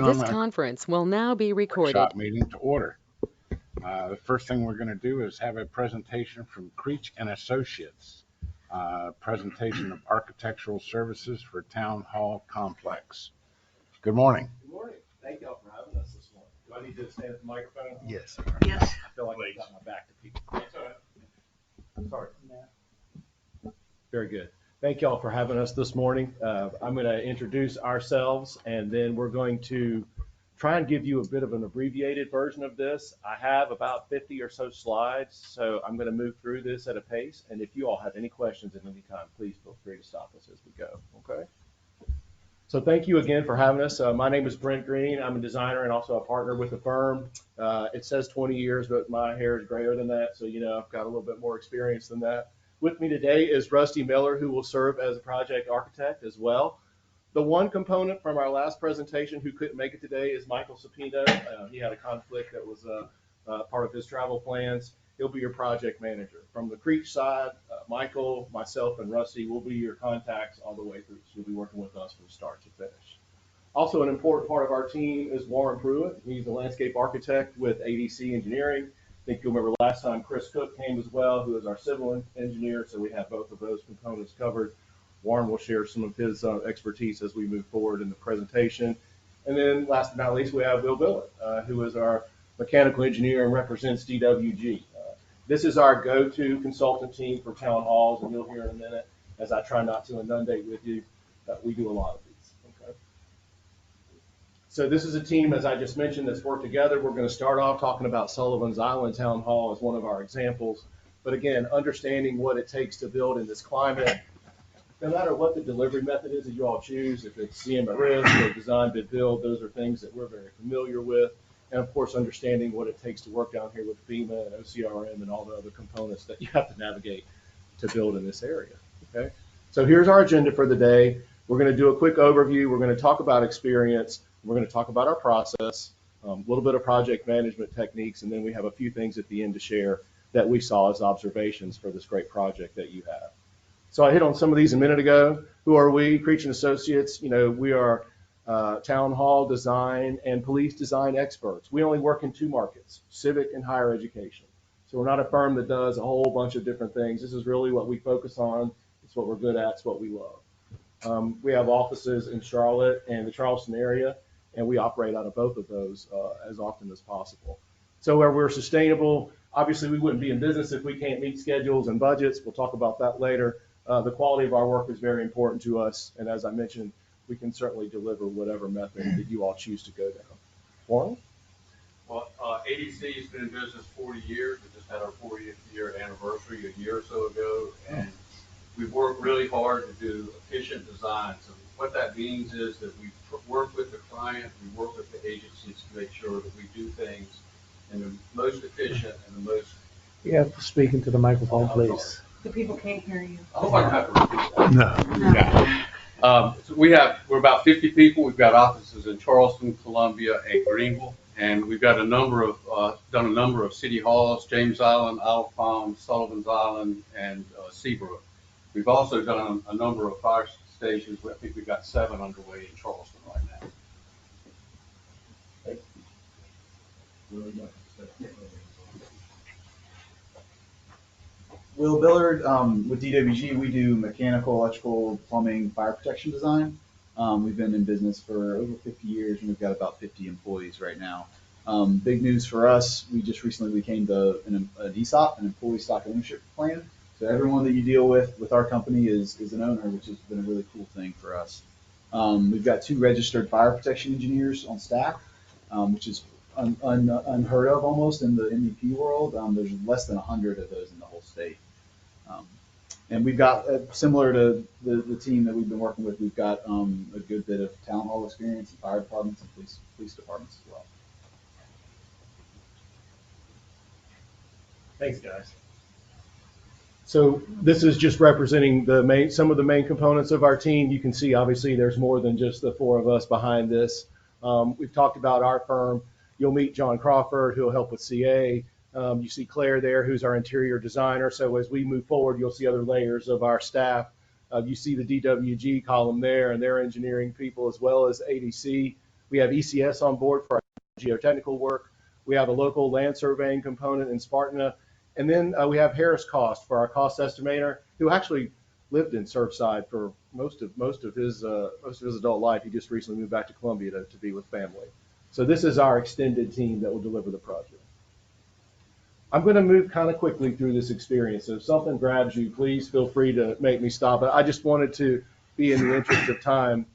This conference will now be recorded. Workshop meeting to order. The first thing we're going to do is have a presentation from Creech and Associates, presentation of architectural services for Town Hall Complex. Good morning. Good morning. Thank y'all for having us this morning. Do I need to stand at the microphone? Yes. Yes. I feel like I got my back to people. That's all right. I'm sorry. Very good. Thank y'all for having us this morning. I'm going to introduce ourselves, and then we're going to try and give you a bit of an abbreviated version of this. I have about 50 or so slides, so I'm going to move through this at a pace. And if you all have any questions at any time, please feel free to stop us as we go. Okay? So thank you again for having us. My name is Brent Green. I'm a designer and also a partner with the firm. It says 20 years, but my hair is grayer than that, so I've got a little bit more experience than that. With me today is Rusty Miller, who will serve as a project architect as well. The one component from our last presentation who couldn't make it today is Michael Sapino. He had a conflict that was part of his travel plans. He'll be your project manager. From the Creech side, Michael, myself, and Rusty will be your contacts all the way through. So you'll be working with us from start to finish. Also, an important part of our team is Warren Pruitt. He's a landscape architect with ADC Engineering. I think you'll remember last time Chris Cook came as well, who is our civil engineer. So we have both of those components covered. Warren will share some of his expertise as we move forward in the presentation. And then last but not least, we have Will Billett, who is our mechanical engineer and represents DWG. This is our go-to consultant team for town halls, and you'll hear in a minute, as I try not to inundate with you, that we do a lot of these. Okay. So this is a team, as I just mentioned, that's worked together. We're going to start off talking about Sullivan's Island Town Hall as one of our examples. But again, understanding what it takes to build in this climate, no matter what the delivery method is that you all choose, if it's CM at risk or design, bid, build, those are things that we're very familiar with. And of course, understanding what it takes to work down here with FEMA and OCRM and all the other components that you have to navigate to build in this area. Okay. So here's our agenda for the day. We're going to do a quick overview. We're going to talk about experience. We're going to talk about our process, a little bit of project management techniques, and then we have a few things at the end to share that we saw as observations for this great project that you have. So I hit on some of these a minute ago. Who are we? Creech and Associates. We are town hall design and police design experts. We only work in two markets, civic and higher education. So we're not a firm that does a whole bunch of different things. This is really what we focus on. It's what we're good at. It's what we love. We have offices in Charlotte and the Charleston area, and we operate out of both of those as often as possible. So where we're sustainable, obviously we wouldn't be in business if we can't meet schedules and budgets. We'll talk about that later. The quality of our work is very important to us, and as I mentioned, we can certainly deliver whatever method that you all choose to go down. Warren? Well, ADC has been in business 40 years. We just had our 40th year anniversary a year or so ago, and we've worked really hard to do efficient designs. And what that means is that we work with the client, we work with the agencies to make sure that we do things in the most efficient and the most... You have to speak into the microphone, please. The people can't hear you. I hope I don't have to repeat that. No. Yeah. So we're about 50 people. We've got offices in Charleston, Columbia, and Greenville, and we've got done a number of city halls: James Island, Isle of Palm, Sullivan's Island, and Seabrook. We've also done a number of fire stations. I think we've got 7 underway in Charleston right now. Will Billard, with DWG, we do mechanical, electrical, plumbing, fire protection design. We've been in business for over 50 years, and we've got about 50 employees right now. Big news for us, we just recently became an ESOP, an employee stock ownership plan. So everyone that you deal with our company is an owner, which has been a really cool thing for us. We've got 2 registered fire protection engineers on staff, which is unheard of almost in the MEP world. There's less than 100 of those in the whole state. And we've got, similar to the team that we've been working with, we've got a good bit of town hall experience in fire departments and police departments as well. Thanks, guys. So this is just representing some of the main components of our team. You can see, obviously, there's more than just the 4 of us behind this. We've talked about our firm. You'll meet John Crawford, who'll help with CA. You see Claire there, who's our interior designer. So as we move forward, you'll see other layers of our staff. You see the DWG column there and their engineering people, as well as ADC. We have ECS on board for our geotechnical work. We have a local land surveying component in Spartina. And then we have Harris Cost for our cost estimator, who actually lived in Surfside for most of his adult life. He just recently moved back to Columbia to be with family. So this is our extended team that will deliver the project. I'm going to move kind of quickly through this experience. So if something grabs you, please feel free to make me stop it. I just wanted to be in the interest of time,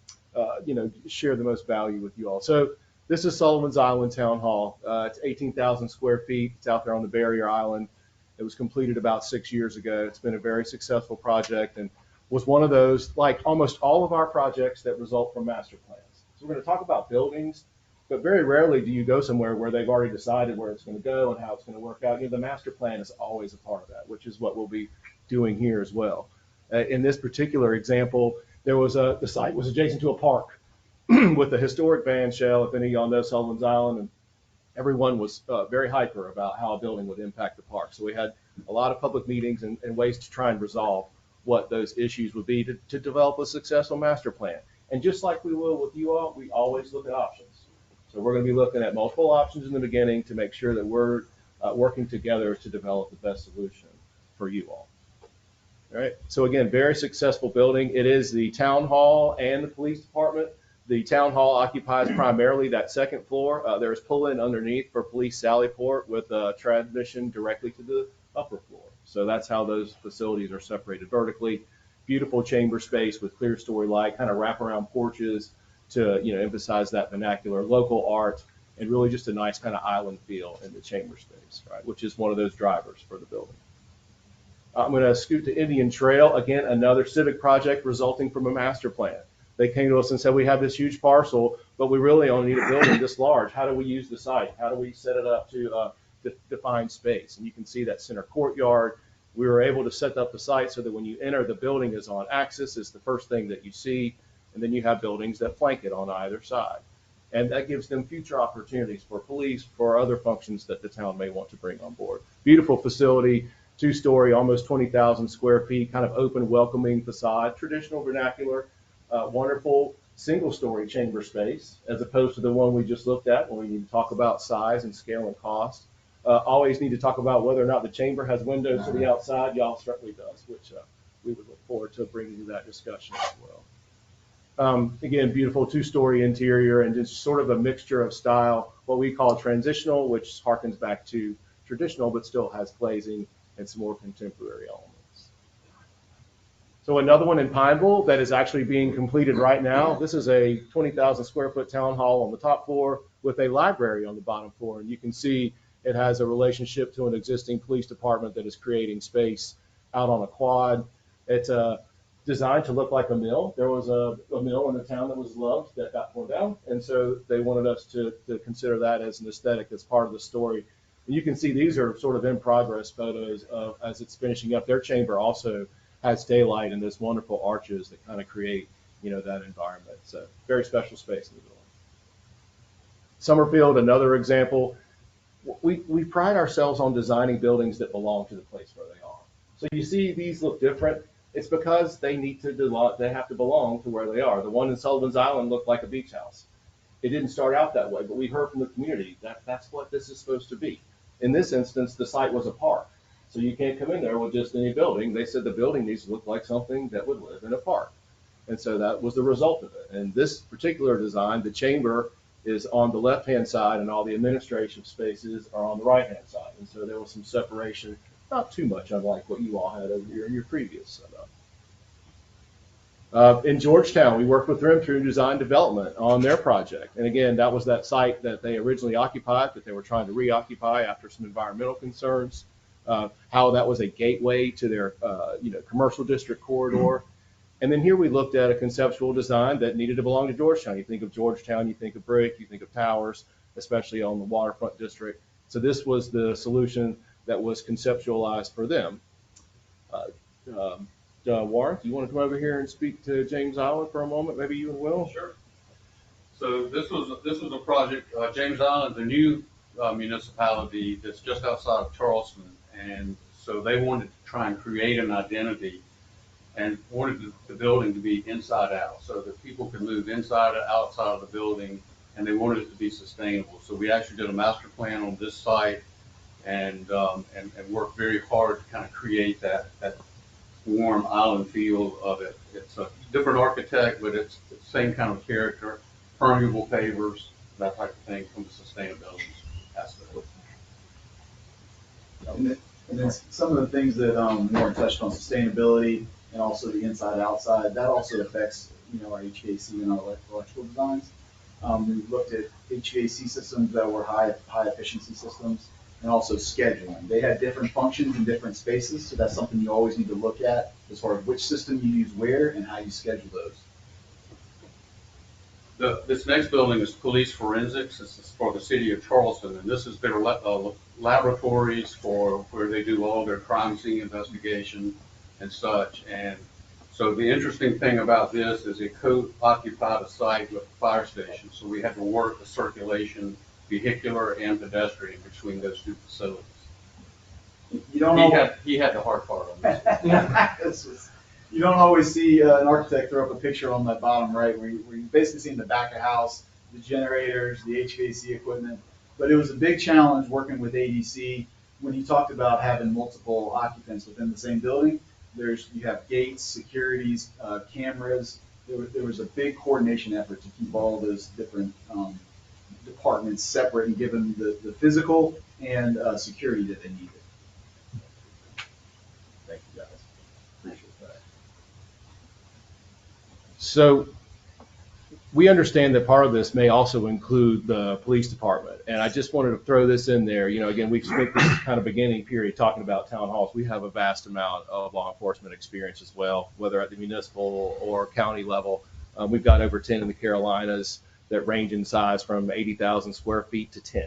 share the most value with you all. So this is Sullivan's Island Town Hall. It's 18,000 square feet. It's out there on the barrier island. It was completed about 6 years ago. It's been a very successful project and was one of those, like almost all of our projects, that result from master plans. So we're going to talk about buildings, but very rarely do you go somewhere where they've already decided where it's going to go and how it's going to work out. The master plan is always a part of that, which is what we'll be doing here as well. In this particular example, the site was adjacent to a park with a historic band shell. If any of y'all know Sullivan's Island, and everyone was very hyper about how a building would impact the park. So we had a lot of public meetings and ways to try and resolve what those issues would be to develop a successful master plan. And just like we will with you all, we always look at options. So we're going to be looking at multiple options in the beginning to make sure that we're working together to develop the best solution for you all. All right. So again, very successful building. It is the town hall and the police department. The town hall occupies primarily that second floor. There is pull-in underneath for police sally port with transmission directly to the upper floor. So that's how those facilities are separated vertically. Beautiful chamber space with clear story light, kind of wraparound porches to emphasize that vernacular, local art, and really just a nice kind of island feel in the chamber space, right? Which is one of those drivers for the building. I'm going to scoot to Indian Trail. Again, another civic project resulting from a master plan. They came to us and said, we have this huge parcel, but we really only need a building this large. How do we use the site? How do we set it up to define space? And you can see that center courtyard. We were able to set up the site so that when you enter, the building is on axis. It's the first thing that you see. And then you have buildings that flank it on either side. And that gives them future opportunities for police, for other functions that the town may want to bring on board. Beautiful facility, 2-story, almost 20,000 square feet, kind of open, welcoming facade, traditional vernacular. Wonderful single-story chamber space, as opposed to the one we just looked at when we need to talk about size and scale and cost. Always need to talk about whether or not the chamber has windows to the outside. Y'all certainly does, which we would look forward to bringing you that discussion as well. Again, beautiful 2-story interior and just sort of a mixture of style, what we call transitional, which harkens back to traditional, but still has glazing and some more contemporary elements. So another one in Pineville that is actually being completed right now. This is a 20,000 square foot town hall on the top floor with a library on the bottom floor. And you can see it has a relationship to an existing police department that is creating space out on a quad. It's designed to look like a mill. There was a mill in the town that was loved that got torn down. And so they wanted us to consider that as an aesthetic, as part of the story. And you can see these are sort of in progress photos of as it's finishing up. Their chamber also has daylight and those wonderful arches that kind of create, that environment. So very special space in the building. Summerfield, another example. We pride ourselves on designing buildings that belong to the place where they are. So you see these look different. It's because they have to belong to where they are. The one in Sullivan's Island looked like a beach house. It didn't start out that way, but we heard from the community that that's what this is supposed to be. In this instance, the site was a park. So you can't come in there with just any building. They said the building needs to look like something that would live in a park. And so that was the result of it. And this particular design, the chamber is on the left-hand side and all the administrative spaces are on the right-hand side. And so there was some separation, not too much unlike what you all had over here in your previous setup. In Georgetown, we worked with them through design development on their project. And again, that was that site that they originally occupied, that they were trying to reoccupy after some environmental concerns. How that was a gateway to their commercial district corridor. And then here we looked at a conceptual design that needed to belong to Georgetown. You think of Georgetown, you think of brick, you think of towers, especially on the waterfront district. So this was the solution that was conceptualized for them. Warren, do you want to come over here and speak to James Island for a moment? Maybe you and Will? Sure. So this was a project, James Island, the new municipality that's just outside of Charleston. And so they wanted to try and create an identity and wanted the building to be inside out so that people could move inside and outside of the building and they wanted it to be sustainable. So we actually did a master plan on this site and worked very hard to kind of create that warm island feel of it. It's a different architect, but it's the same kind of character, permeable pavers, that type of thing from the sustainability aspect. And then some of the things that Warren touched on, sustainability and also the inside outside, that also affects, our HVAC and our electrical designs. We looked at HVAC systems that were high efficiency systems and also scheduling. They had different functions in different spaces, so that's something you always need to look at as far as which system you use where and how you schedule those. This next building is police forensics. This is for the city of Charleston, and this is their laboratories for where they do all their crime scene investigation and such. And so the interesting thing about this is it co-occupied a site with the fire station, so we had to work the circulation, vehicular and pedestrian, between those two facilities. You don't know. He had the hard part on this. You don't always see an architect throw up a picture on that bottom right where you basically see in the back of house, the generators, the HVAC equipment. But it was a big challenge working with ADC when he talked about having multiple occupants within the same building. You have gates, securities, cameras. There was a big coordination effort to keep all those different departments separate and give them the physical and security that they needed. Thank you, guys. Appreciate that. So we understand that part of this may also include the police department. And I just wanted to throw this in there. Again, we've spent this kind of beginning period talking about town halls. We have a vast amount of law enforcement experience as well, whether at the municipal or county level. We've got over 10 in the Carolinas that range in size from 80,000 square feet to 10.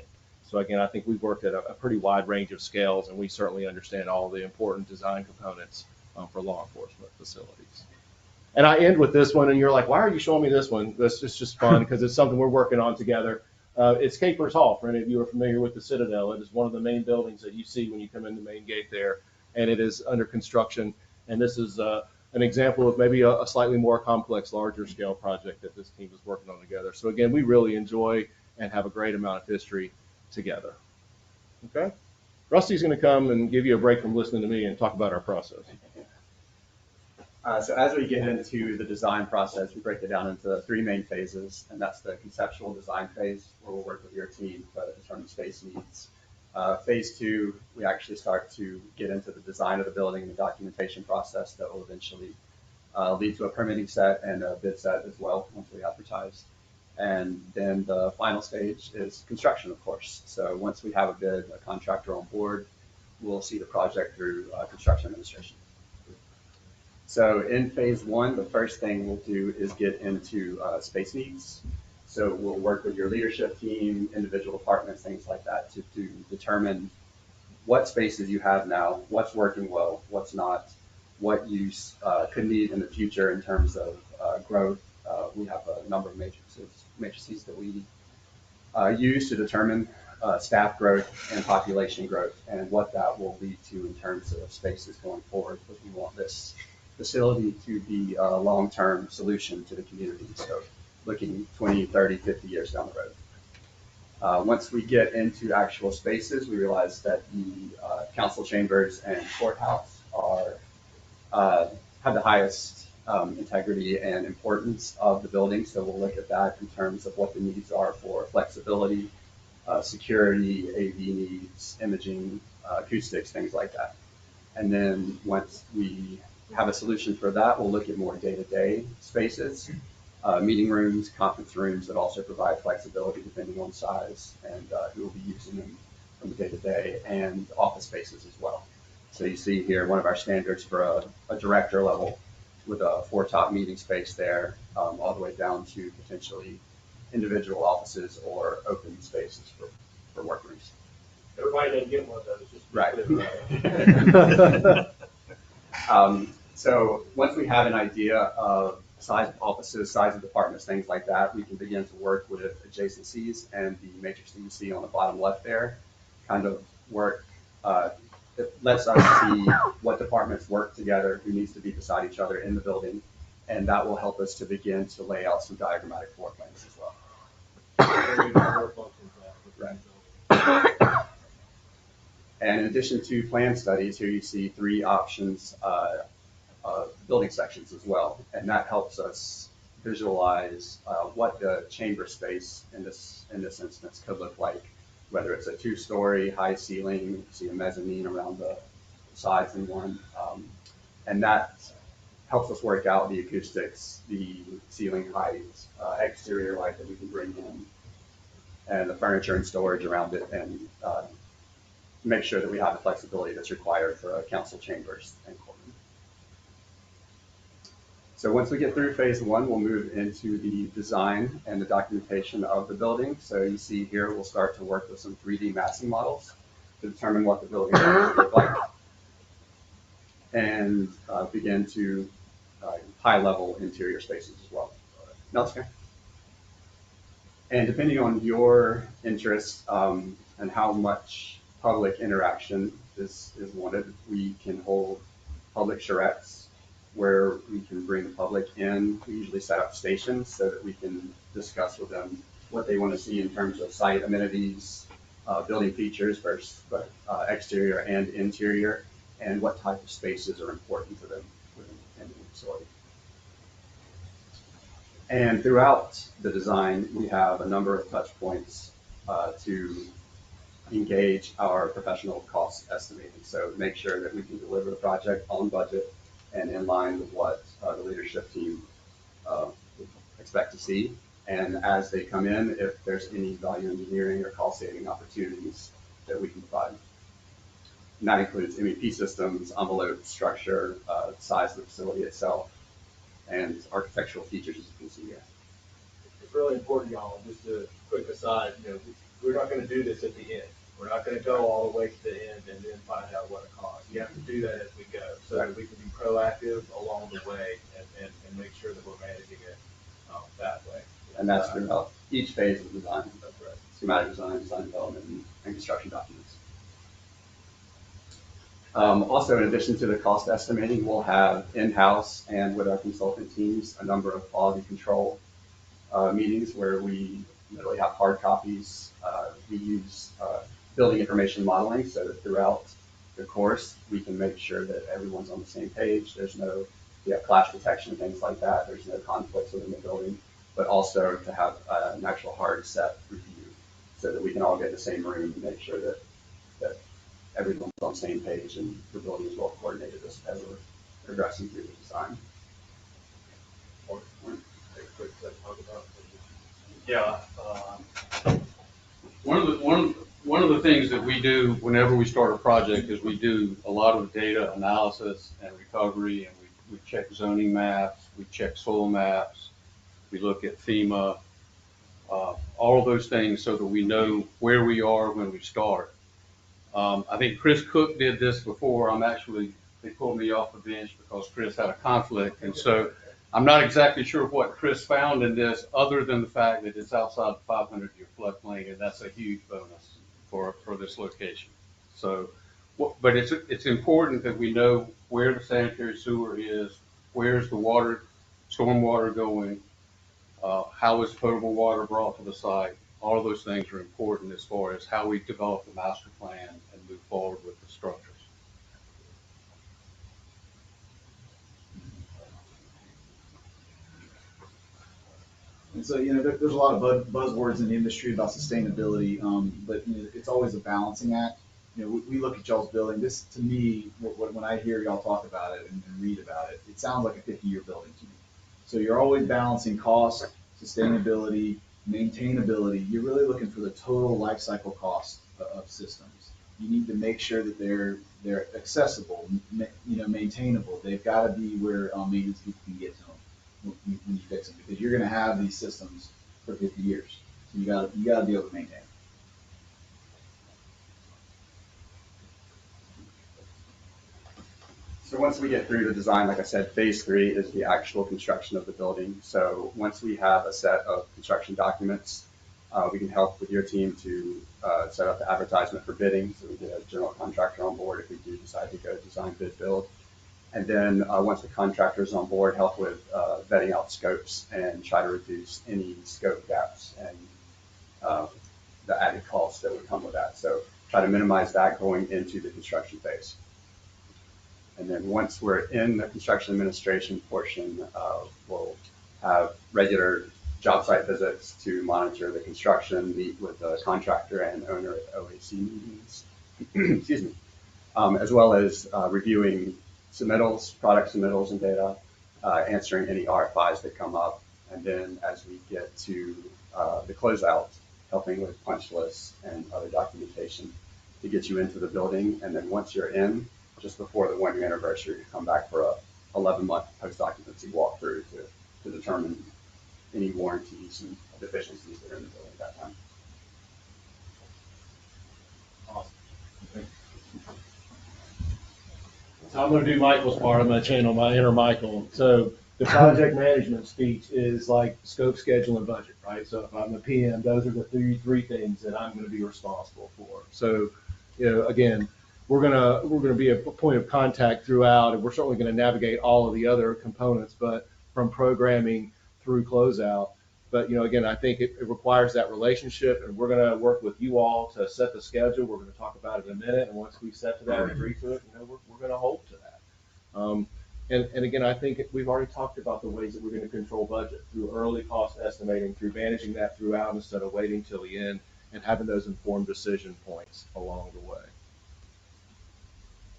So again, I think we've worked at a pretty wide range of scales, and we certainly understand all the important design components for law enforcement facilities. And I end with this one, and you're like, why are you showing me this one? It's just fun because it's something we're working on together. It's Capers Hall, for any of you who are familiar with the Citadel. It is one of the main buildings that you see when you come in the main gate there, and it is under construction. And this is an example of maybe a slightly more complex, larger scale project that this team is working on together. So again, we really enjoy and have a great amount of history together. Okay? Rusty's going to come and give you a break from listening to me and talk about our process. So as we get into the design process, we break it down into three main phases, and that's the conceptual design phase, where we'll work with your team to determine space needs. Phase two, we actually start to get into the design of the building and the documentation process that will eventually lead to a permitting set and a bid set as well once we advertise. And then the final stage is construction, of course. So once we have a bid, a contractor on board, we'll see the project through construction administration. So in phase one, the first thing we'll do is get into space needs. So we'll work with your leadership team, individual departments, things like that to determine what spaces you have now, what's working well, what's not, what you could need in the future in terms of growth. We have a number of matrices that we use to determine staff growth and population growth and what that will lead to in terms of spaces going forward. But we want this facility to be a long-term solution to the community. So looking 20, 30, 50 years down the road. Once we get into actual spaces, we realize that the council chambers and courthouse have the highest integrity and importance of the building. So we'll look at that in terms of what the needs are for flexibility, security, AV needs, imaging, acoustics, things like that. And then once we have a solution for that, we'll look at more day-to-day spaces, meeting rooms, conference rooms that also provide flexibility depending on size and who will be using them from the day-to-day, and office spaces as well. So you see here one of our standards for a director level with a 4-top meeting space there, all the way down to potentially individual offices or open spaces for workrooms. Everybody didn't get one of those. Just right. So once we have an idea of size of offices, size of departments, things like that, we can begin to work with adjacencies, and the matrix that you see on the bottom left there kind of work. It lets us see what departments work together, who needs to be beside each other in the building, and that will help us to begin to lay out some diagrammatic floor plans as well. addition to plan studies, here you see 3 options, building sections as well. And that helps us visualize what the chamber space in this instance could look like, whether it's a 2-story high ceiling, you see a mezzanine around the sides in one. And that helps us work out the acoustics, the ceiling height, exterior light that we can bring in, and the furniture and storage around it, and make sure that we have the flexibility that's required for council chambers and courtroom. So once we get through phase 1, we'll move into the design and the documentation of the building. So you see here, we'll start to work with some 3D massing models to determine what the building will look like, and begin to high-level interior spaces as well. No, it's okay. And depending on your interests and how much public interaction is wanted, we can hold public charrettes where we can bring the public in. We usually set up stations so that we can discuss with them what they want to see in terms of site amenities, building features versus exterior and interior, and what type of spaces are important to them within the facility. And throughout the design, we have a number of touch points to engage our professional cost estimating. So make sure that we can deliver the project on budget and in line with what the leadership team expect to see. And as they come in, if there's any value engineering or cost saving opportunities that we can provide. And that includes MEP systems, envelope structure, size of the facility itself, and architectural features, as you can see here. It's really important, y'all, just a quick aside, we're not gonna do this at the end. We're not gonna go all the way to the end and then find out what it costs. You have to do that as we go, so that we can be proactive along the way and make sure that we're managing it that way. And that's throughout each phase of design. That's right. Schematic design, design development, and construction documents. Also, in addition to the cost estimating, we'll have in-house and with our consultant teams a number of quality control meetings where we literally have hard copies. We use building information modeling so that throughout the course we can make sure that everyone's on the same page. We have clash detection, things like that. There's no conflicts within the building, but also to have an actual hard set review so that we can all get in the same room and make sure that everyone's on the same page and the building is well coordinated as we're progressing through the design. Yeah. One of the things that we do whenever we start a project is we do a lot of data analysis and recovery, and we check zoning maps, we check soil maps, we look at FEMA, all of those things so that we know where we are when we start. I think Chris Cook did this before. They pulled me off the bench because Chris had a conflict. And so I'm not exactly sure what Chris found in this other than the fact that it's outside the 500-year floodplain, and that's a huge bonus for this location. So, but it's important that we know where the sanitary sewer is, where's the water, storm water going, how is potable water brought to the site. All of those things are important as far as how we develop the master plan and move forward with the structures. And so, there's a lot of buzzwords in the industry about sustainability, but it's always a balancing act. We look at y'all's building. This, to me, when I hear y'all talk about it and read about it, it sounds like a 50-year building to me. So you're always balancing cost, sustainability, maintainability. You're really looking for the total life cycle cost of systems. You need to make sure that they're accessible, maintainable. They've got to be where maintenance people can get to them when you fix them, because you're going to have these systems for 50 years. So you got to be able to maintain them. So once we get through the design, like I said, phase 3 is the actual construction of the building. So once we have a set of construction documents, we can help with your team to set up the advertisement for bidding. So we get a general contractor on board if we do decide to go design, bid, build. And then once the contractor is on board, help with vetting out scopes and try to reduce any scope gaps and the added costs that would come with that. So try to minimize that going into the construction phase. And then once we're in the construction administration portion, we'll have regular job site visits to monitor the construction, meet with the contractor and owner at OAC meetings, excuse me, as well as reviewing submittals, product submittals and data, answering any RFIs that come up. And then as we get to the closeout, helping with punch lists and other documentation to get you into the building. And then once you're in, just before the 1-year anniversary, you come back for a 11-month post-occupancy walkthrough to determine any warranties and deficiencies that are in the building at that time. Awesome. So I'm going to do Michael's part. I'm going to channel my inner Michael. So the project management speech is like scope, schedule, and budget, right? So if I'm the PM, those are the three things that I'm going to be responsible for. So, again, we're gonna be a point of contact throughout, and we're certainly going to navigate all of the other components, but from programming through closeout. But again, I think it requires that relationship, and we're going to work with you all to set the schedule. We're going to talk about it in a minute, and once we set to that and agree to it, we're going to hold to that. And again, I think we've already talked about the ways that we're going to control budget through early cost estimating, through managing that throughout instead of waiting till the end and having those informed decision points along the way.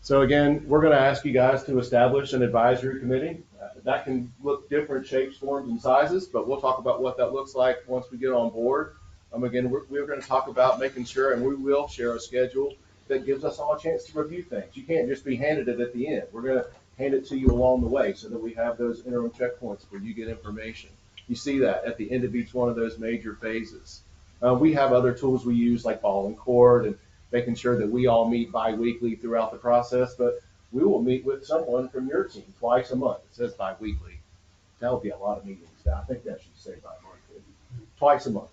So again, we're going to ask you guys to establish an advisory committee. That can look different shapes, forms, and sizes, but we'll talk about what that looks like once we get on board. Again, we're going to talk about making sure, and we will share a schedule that gives us all a chance to review things. You can't just be handed it at the end. We're going to hand it to you along the way so that we have those interim checkpoints where you get information. You see that at the end of each one of those major phases. We have other tools we use like ball and cord and making sure that we all meet bi-weekly throughout the process, but we will meet with someone from your team twice a month. It says bi-weekly. That would be a lot of meetings. I think that should say bi-monthly. Twice a month.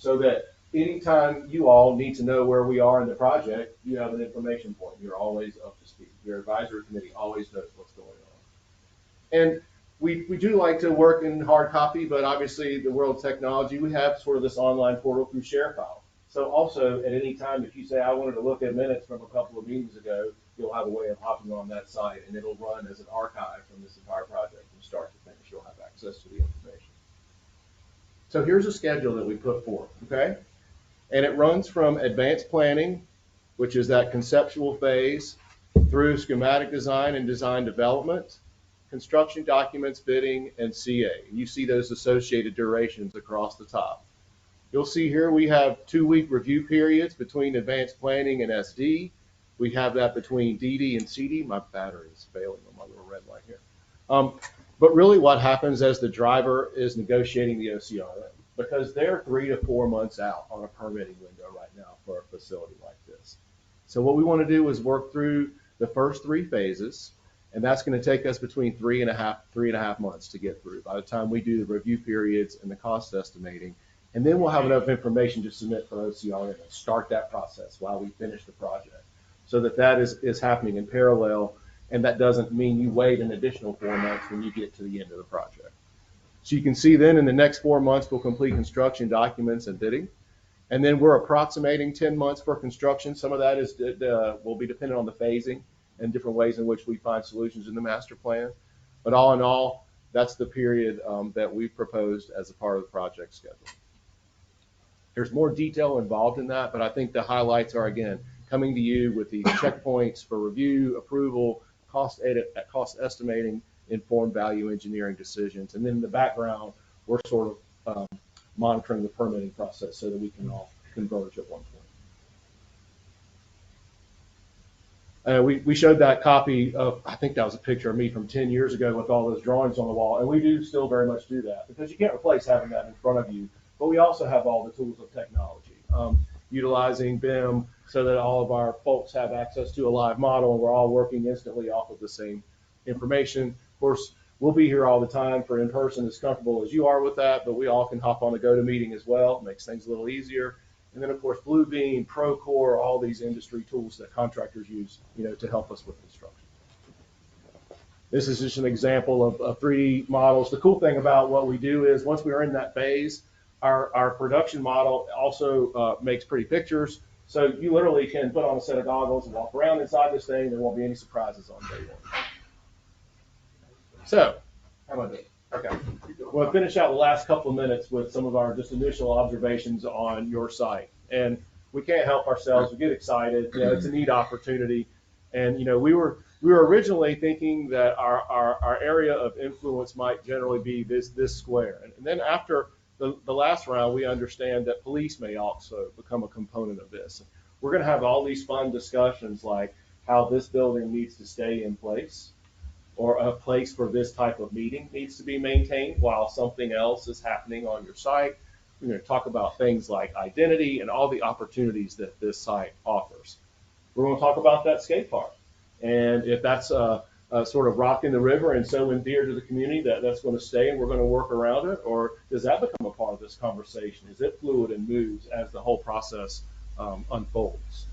So that anytime you all need to know where we are in the project, you have an information point. You're always up to speed. Your advisory committee always knows what's going on. And we do like to work in hard copy, but obviously the world of technology, we have sort of this online portal through ShareFile. So also at any time, if you say, I wanted to look at minutes from a couple of meetings ago, you'll have a way of hopping on that site and it'll run as an archive from this entire project from start to finish. You'll have access to the information. So here's a schedule that we put forth, okay? And it runs from advanced planning, which is that conceptual phase, through schematic design and design development, construction documents, bidding, and CA. You see those associated durations across the top. You'll see here we have 2-week review periods between advanced planning and SD. We have that between DD and CD. My battery is failing on my little red light here. But really what happens as the driver is negotiating the OCRM, because they're 3 to 4 months out on a permitting window right now for a facility like this. So what we want to do is work through the first 3 phases, and that's going to take us between 3.5 months to get through by the time we do the review periods and the cost estimating. And then we'll have enough information to submit for OCRM and start that process while we finish the project, so that is happening in parallel, and that doesn't mean you wait an additional 4 months when you get to the end of the project. So you can see then in the next 4 months, we'll complete construction documents and bidding. And then we're approximating 10 months for construction. Some of that will be dependent on the phasing and different ways in which we find solutions in the master plan. But all in all, that's the period that we've proposed as a part of the project schedule. There's more detail involved in that, but I think the highlights are, again, coming to you with the checkpoints for review, approval, cost estimating, informed value engineering decisions. And then in the background, we're sort of monitoring the permitting process so that we can all converge at one point. We showed that copy of, I think that was a picture of me from 10 years ago with all those drawings on the wall. And we do still very much do that because you can't replace having that in front of you. But we also have all the tools of technology, utilizing BIM so that all of our folks have access to a live model and we're all working instantly off of the same information. Of course, we'll be here all the time for in-person as comfortable as you are with that, but we all can hop on a GoToMeeting as well. It makes things a little easier. And then, of course, Bluebeam, Procore, all these industry tools that contractors use, to help us with construction. This is just an example of 3D models. The cool thing about what we do is once we are in that phase, our production model also makes pretty pictures, So you literally can put on a set of goggles and walk around inside this thing. There won't be any surprises on day one. So, how am I doing? Okay. We'll finish out the last couple of minutes with some of our just initial observations on your site. And we can't help ourselves. We get excited. You know, it's a neat opportunity. And, you know, we were originally thinking that our area of influence might generally be this square. And then after the last round, we understand that police may also become a component of this. We're going to have all these fun discussions like how this building needs to stay in place, or a place for this type of meeting needs to be maintained while something else is happening on your site. We're going to talk about things like identity and all the opportunities that this site offers. We're going to talk about that skate park. And if that's sort of rock in the river and so endeared to the community that that's going to stay and we're going to work around it, or does that become a part of this conversation? Is it fluid and moves as the whole process unfolds?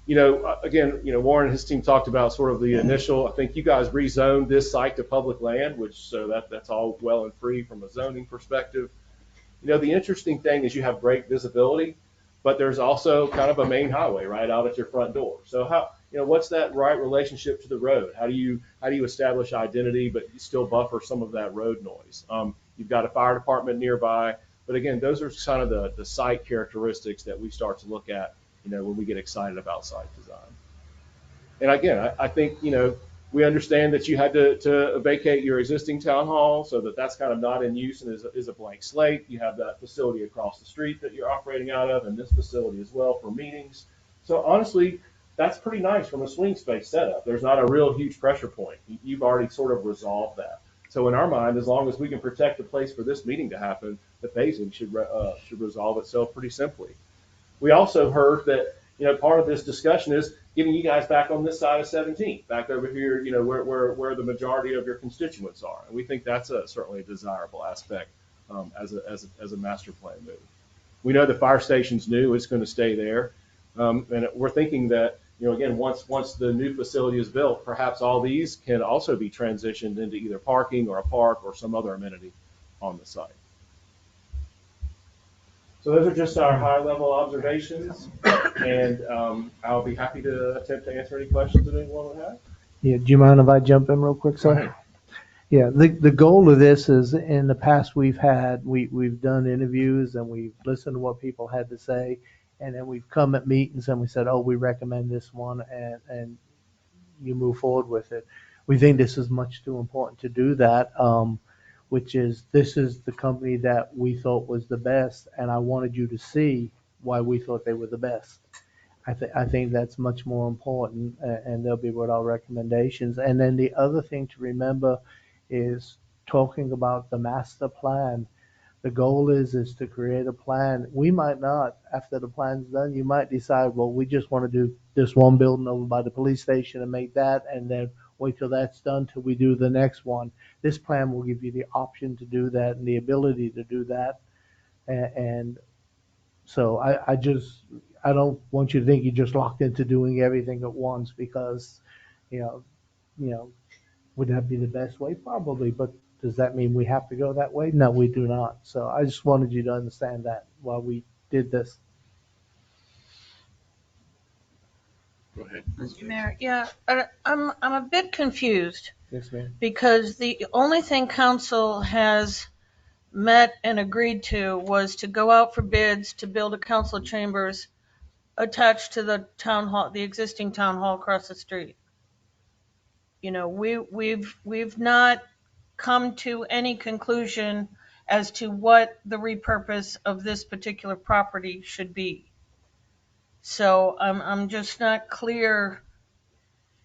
You know, again, you know, Warren and his team talked about sort of the initial, I think you guys rezoned this site to public land, which so that's all well and free from a zoning perspective. You know, the interesting thing is you have great visibility, but there's also kind of a main highway right out at your front door. So how, you know, what's that right relationship to the road? How do you establish identity, but you still buffer some of that road noise? You've got a fire department nearby, but again, those are kind of the site characteristics that we start to look at, you know, when we get excited about site design. And again, I think, you know, we understand that you had to vacate your existing town hall so that that's kind of not in use and is a blank slate. You have that facility across the street that you're operating out of and this facility as well for meetings. So honestly, that's pretty nice from a swing space setup. There's not a real huge pressure point. You've already sort of resolved that. So in our mind, as long as we can protect the place for this meeting to happen, the phasing should resolve itself pretty simply. We also heard that, you know, part of this discussion is getting you guys back on this side of 17, back over here, you know, where the majority of your constituents are. And we think that's certainly a desirable aspect as a master plan move. We know the fire station's new; it's going to stay there, and we're thinking that, you know, again, once the new facility is built, perhaps all these can also be transitioned into either parking or a park or some other amenity on the site. So those are just our high-level observations, and I'll be happy to attempt to answer any questions that anyone would have. Yeah, do you mind if I jump in real quick, sir? Go ahead. Yeah, the goal of this is in the past we've done interviews and we've listened to what people had to say, and then we've come at meetings and we said, oh, we recommend this one, and you move forward with it. We think this is much too important to do that. Which is, this is the company that we thought was the best, and I wanted you to see why we thought they were the best. I think that's much more important, and they'll be with our recommendations. And then the other thing to remember is talking about the master plan. The goal is to create a plan. We might not, after the plan's done, you might decide, well, we just want to do this one building over by the police station and make that, and then wait till that's done till we do the next one. This plan will give you the option to do that and the ability to do that. And so I don't want you to think you're just locked into doing everything at once, because, you know, would that be the best way? Probably, but does that mean we have to go that way? No, we do not. So I just wanted you to understand that while we did this. Go ahead. Mr. Mayor, yeah, I'm a bit confused Yes, ma'am. because the only thing council has met and agreed to was to go out for bids to build a council chambers attached to the town hall, the existing town hall across the street. You know, we've not come to any conclusion as to what the repurpose of this particular property should be. So I'm just not clear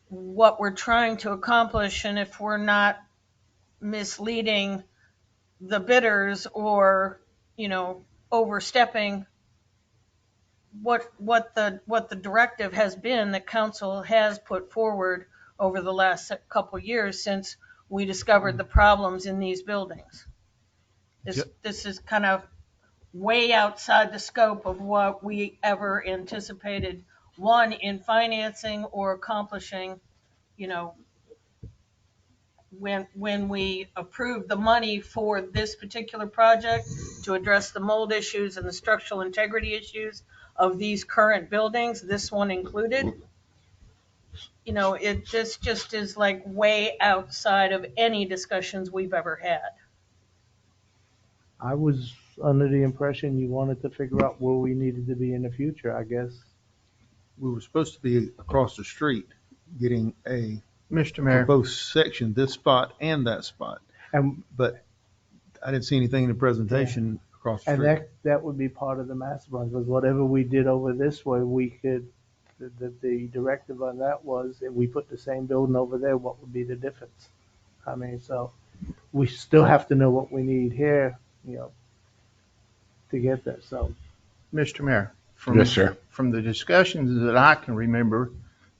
what we're trying to accomplish, and if we're not misleading the bidders or, you know, overstepping what the directive has been that council has put forward over the last couple years since we discovered the problems in these buildings. This is kind of way outside the scope of what we ever anticipated, one, in financing or accomplishing, you know, when we approved the money for this particular project to address the mold issues and the structural integrity issues of these current buildings, this one included. You know, this just is like way outside of any discussions we've ever had. I was under the impression you wanted to figure out where we needed to be in the future, I guess. We were supposed to be across the street getting a Mr. for Mayor, both sections, this spot and that spot. And, But I didn't see anything in the presentation across the and street. that would be part of the master plan, because whatever we did over this way, we could, the directive on that was, if we put the same building over there, what would be the difference? I mean, so we still have to know what we need here, you know, to get there, so. Mr. Mayor, from, Yes, sir. from the discussions that I can remember,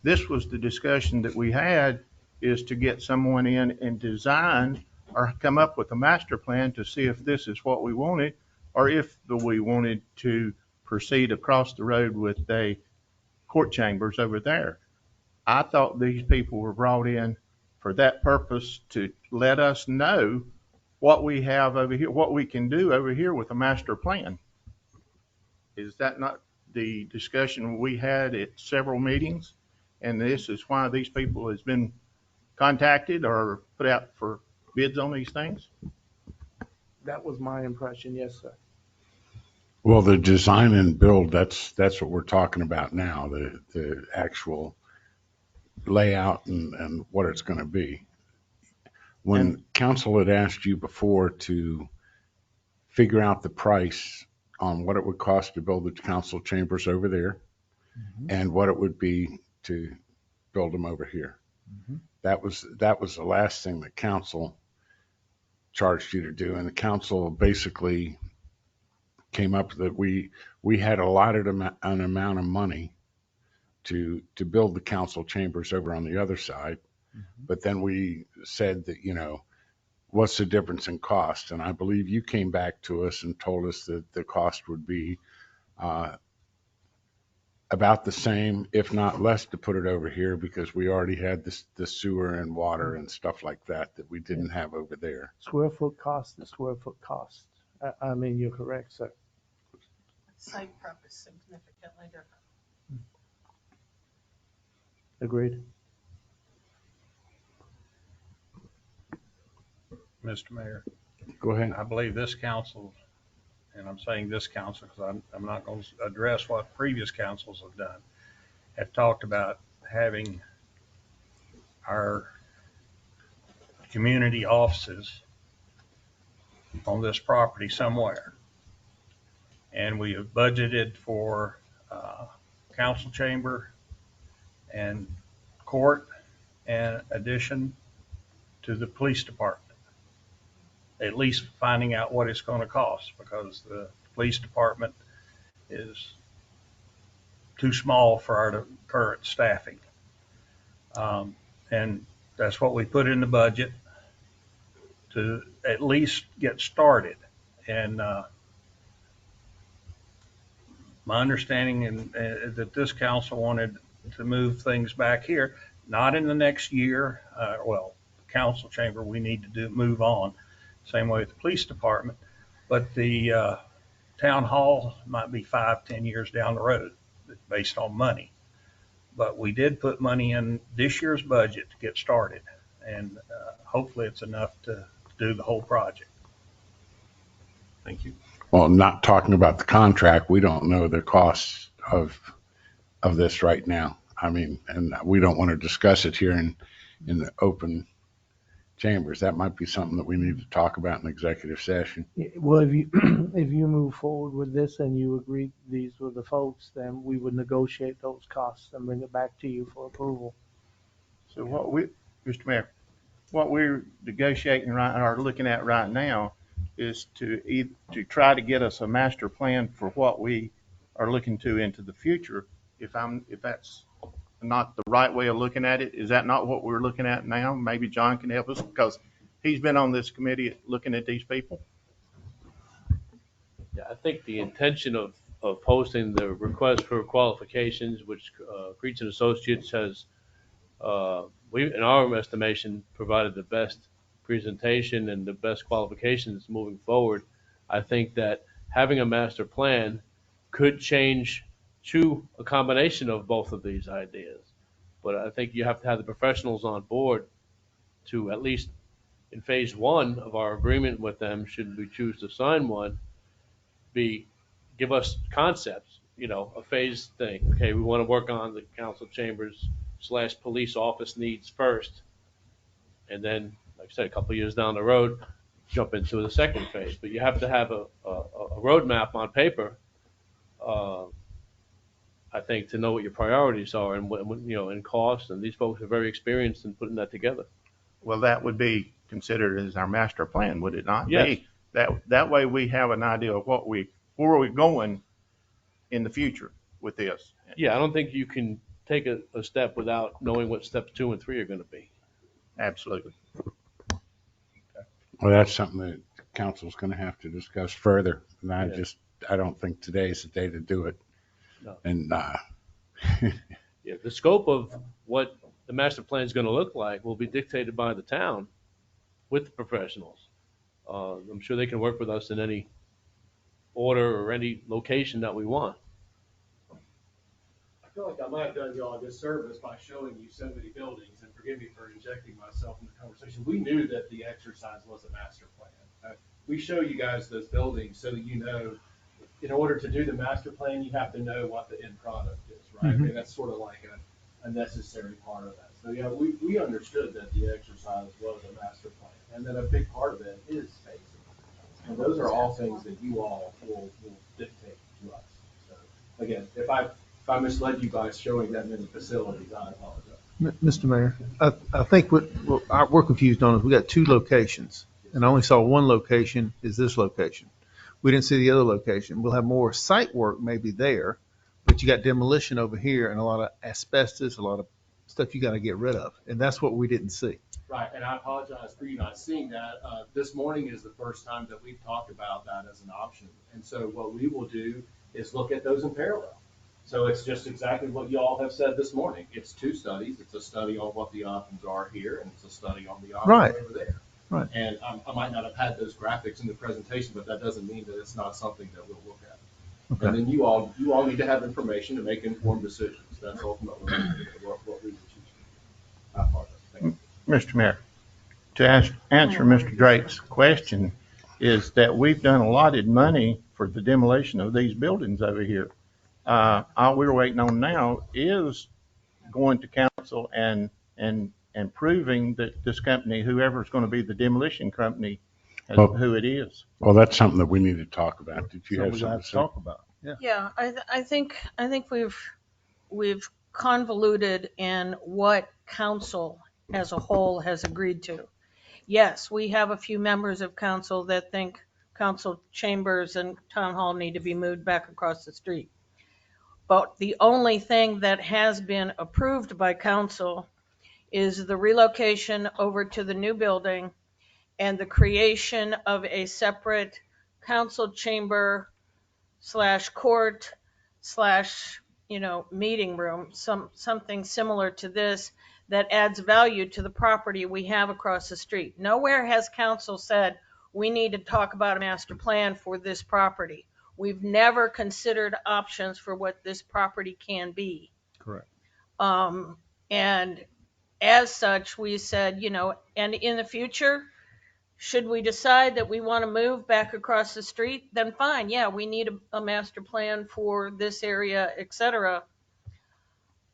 this was the discussion that we had, is to get someone in and design or come up with a master plan to see if this is what we wanted, or if we wanted to proceed across the road with a court chambers over there. I thought these people were brought in for that purpose, to let us know what we have over here, what we can do over here with a master plan. Is that not the discussion we had at several meetings? And this is why these people has been contacted or put out for bids on these things? That was my impression, yes, sir. Well, the design and build, that's what we're talking about now, the actual layout and what it's going to be. When council had asked you before to figure out the price on what it would cost to build the council chambers over there and what it would be to build them over here. That was the last thing that council charged you to do. And the council basically came up that we had allotted an amount of money to build the council chambers over on the other side. But then we said that, you know, what's the difference in cost? And I believe you came back to us and told us that the cost would be about the same, if not less, to put it over here, because we already had the sewer and water and stuff like that we didn't have over there. Square foot cost is square foot cost. I mean, you're correct, sir. Site prep is significantly different. Agreed. Mr. Mayor, Go ahead. I believe this council, and I'm saying this council because I'm not going to address what previous councils have done, have talked about having our community offices on this property somewhere. And we have budgeted for council chamber and court and addition to the police department. At least finding out what it's going to cost, because the police department is too small for our current staffing. And that's what we put in the budget to at least get started. And my understanding that this council wanted to move things back here, not in the next year. Well, the council chamber, we need to move on. Same way with the police department, but the town hall might be 5-10 years down the road based on money. But we did put money in this year's budget to get started, and hopefully it's enough to do the whole project. Thank you. Well, not talking about the contract, we don't know the costs of this right now. I mean, and we don't want to discuss it here in the open chambers. That might be something that we need to talk about in executive session. Well, if you if you move forward with this and you agree these were the folks, then we would negotiate those costs and bring it back to you for approval. So Mr. Mayor, what we're negotiating or looking at right now is to try to get us a master plan for what we are looking to into the future. If that's not the right way of looking at it, is that not what we're looking at now? Maybe John can help us, because he's been on this committee looking at these people. Yeah, I think the intention of posting the request for qualifications, which Pruitt and Associates has, in our estimation, provided the best presentation and the best qualifications moving forward. I think that having a master plan could change chew a combination of both of these ideas. But I think you have to have the professionals on board to, at least in phase one of our agreement with them, should we choose to sign one, give us concepts, a phase thing. Okay, we want to work on the council chambers / police office needs first, and then, like I said, a couple of years down the road, jump into the second phase. But you have to have a roadmap on paper, I think, to know what your priorities are and and cost. And these folks are very experienced in putting that together. Well, that would be considered as our master plan, would it not Yes. be? That way we have an idea of where we're going in the future with this. Yeah, I don't think you can take a step without knowing what steps 2 and 3 are going to be. Absolutely. Well, that's something that council's going to have to discuss further. And Yeah. I don't think today's the day to do it. No. And, Yeah, the scope of what the master plan is going to look like will be dictated by the town with the professionals. I'm sure they can work with us in any order or any location that we want. I feel like I might have done y'all a disservice by showing you so many buildings, and forgive me for injecting myself in the conversation. We knew that the exercise was a master plan. We show you guys those buildings so that you know, in order to do the master plan, you have to know what the end product is, right? Mhm. And that's sort of like a necessary part of that. So yeah, we understood that the exercise was a master plan, and that a big part of it is spacing. And those are all things that you all will dictate to us. So again, if I misled you by showing that many facilities, I apologize. Mr. Mayor, I think what we're confused on is we got two locations, and I only saw one location is this location. We didn't see the other location. We'll have more site work maybe there, but you got demolition over here and a lot of asbestos, a lot of stuff you got to get rid of, and that's what we didn't see. Right, and I apologize for you not seeing that. This morning is the first time that we've talked about that as an option. And so what we will do is look at those in parallel. So it's just exactly what you all have said this morning. It's two studies. It's a study on what the options are here, and it's a study on the options Right. over there. Right. And I might not have had those graphics in the presentation, but that doesn't mean that it's not something that we'll look at. Okay. And then you all need to have information to make informed decisions. That's ultimately what we would choose to do. I apologize. Thank you. Mr. Mayor, to answer Mr. Drake's question, is that we've done allotted money for the demolition of these buildings over here. All we're waiting on now is going to council and proving that this company, whoever's going to be the demolition company, who it is. well, that's something that we need to talk about. Did you So have we something have to to say? talk about. Yeah. Yeah, I think we've convoluted in what council as a whole has agreed to. Yes, we have a few members of council that think council chambers and town hall need to be moved back across the street. But the only thing that has been approved by council is the relocation over to the new building and the creation of a separate council chamber / court / meeting room, something similar to this that adds value to the property we have across the street. Nowhere has council said we need to talk about a master plan for this property. We've never considered options for what this property can be. Correct. And as such, we said, and in the future, should we decide that we want to move back across the street, then fine. Yeah, we need a master plan for this area, etc.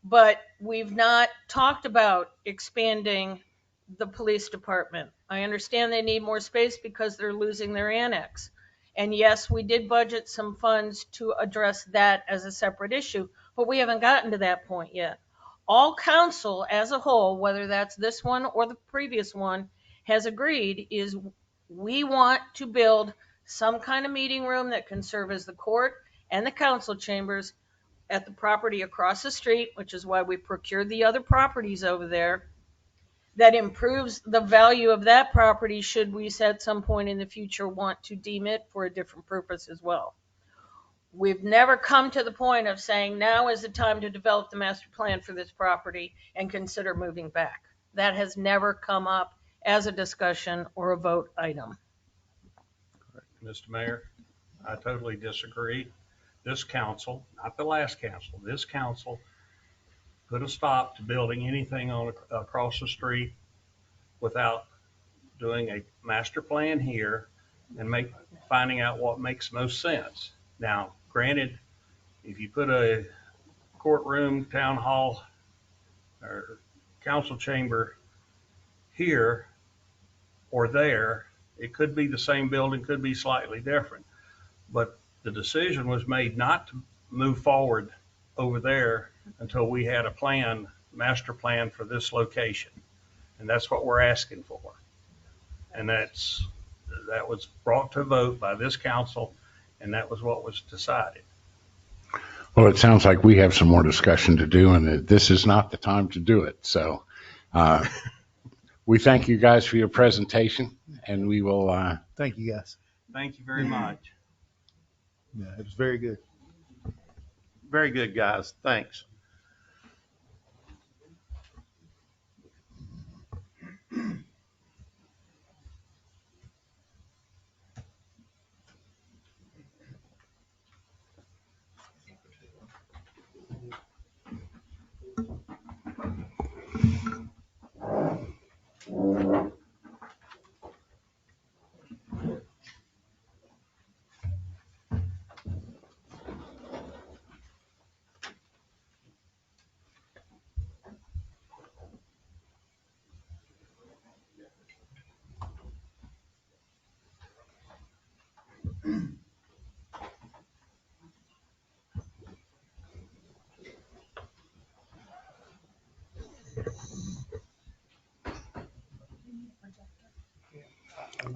But we've not talked about expanding the police department. I understand they need more space because they're losing their annex. And yes, we did budget some funds to address that as a separate issue, but we haven't gotten to that point yet. All council as a whole, whether that's this one or the previous one, has agreed is we want to build some kind of meeting room that can serve as the court and the council chambers at the property across the street, which is why we procured the other properties over there, that improves the value of that property should we at some point in the future want to deem it for a different purpose as well. We've never come to the point of saying now is the time to develop the master plan for this property and consider moving back. That has never come up as a discussion or a vote item. Mr. Mayor, I totally disagree. this council, not the last council, this council put a stop to building anything on across the street without doing a master plan here and finding out what makes most sense. Now, granted, if you put a courtroom, town hall, or council chamber here or there, it could be the same building, could be slightly different. But the decision was made not to move forward over there until we had a plan, master plan for this location. And that's what we're asking for. And that was brought to a vote by this council, and that was what was decided. Well, it sounds like we have some more discussion to do, and that this is not the time to do it. So we thank you guys for your presentation, and we will. Thank you, guys. Thank you very much. Yeah, it was very good. Very good, guys. Thanks.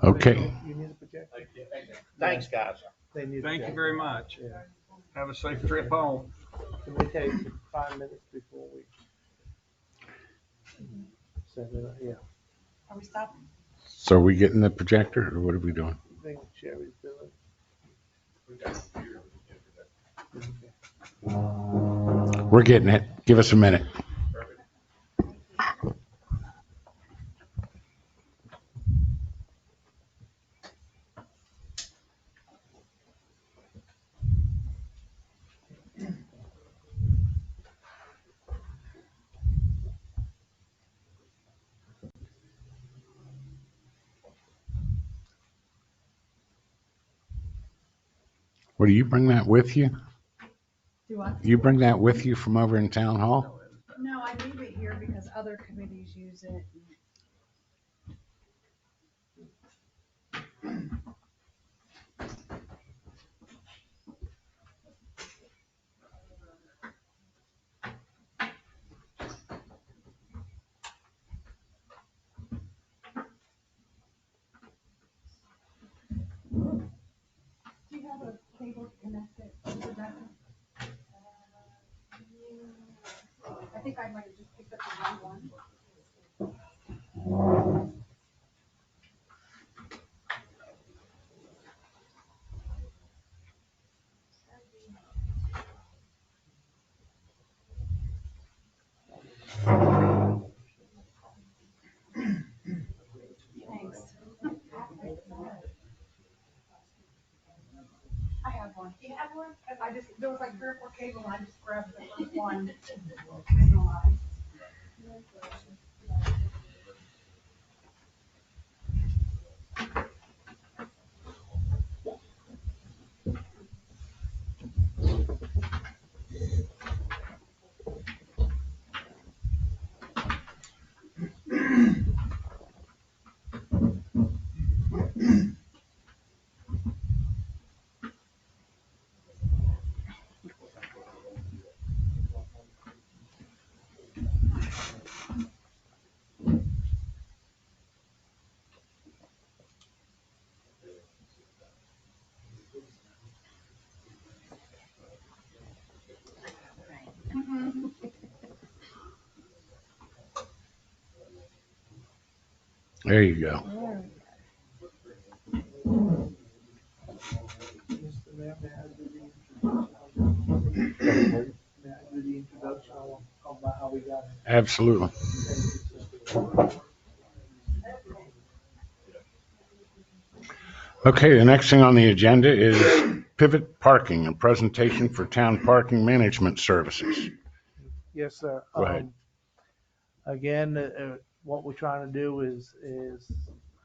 Okay. You need a projector? Thanks, guys. They need a Thank you projector. very much. Yeah. Have a safe trip home. Can we take 5 minutes before we set it up? Yeah. Are we stopping? So are we getting the projector, or what are we doing? I think Sherry's doing. We're getting it. Give us a minute. What, do you bring that with you? Do I? You bring that with you from over in town hall? No, I leave it here because other committees use it. Do you have a cable to connect it to the projector? I think I might have just picked up the wrong one. Thanks. I have one. Do you have one? There was like 3 or 4 cables, and I just grabbed the first one. I know why. There you go. Mr. Mayor, may I do the introduction about how we got it? Absolutely. Okay, the next thing on the agenda is Pivot Parking, a presentation for town parking management services. Yes, sir. Go ahead. Again, what we're trying to do is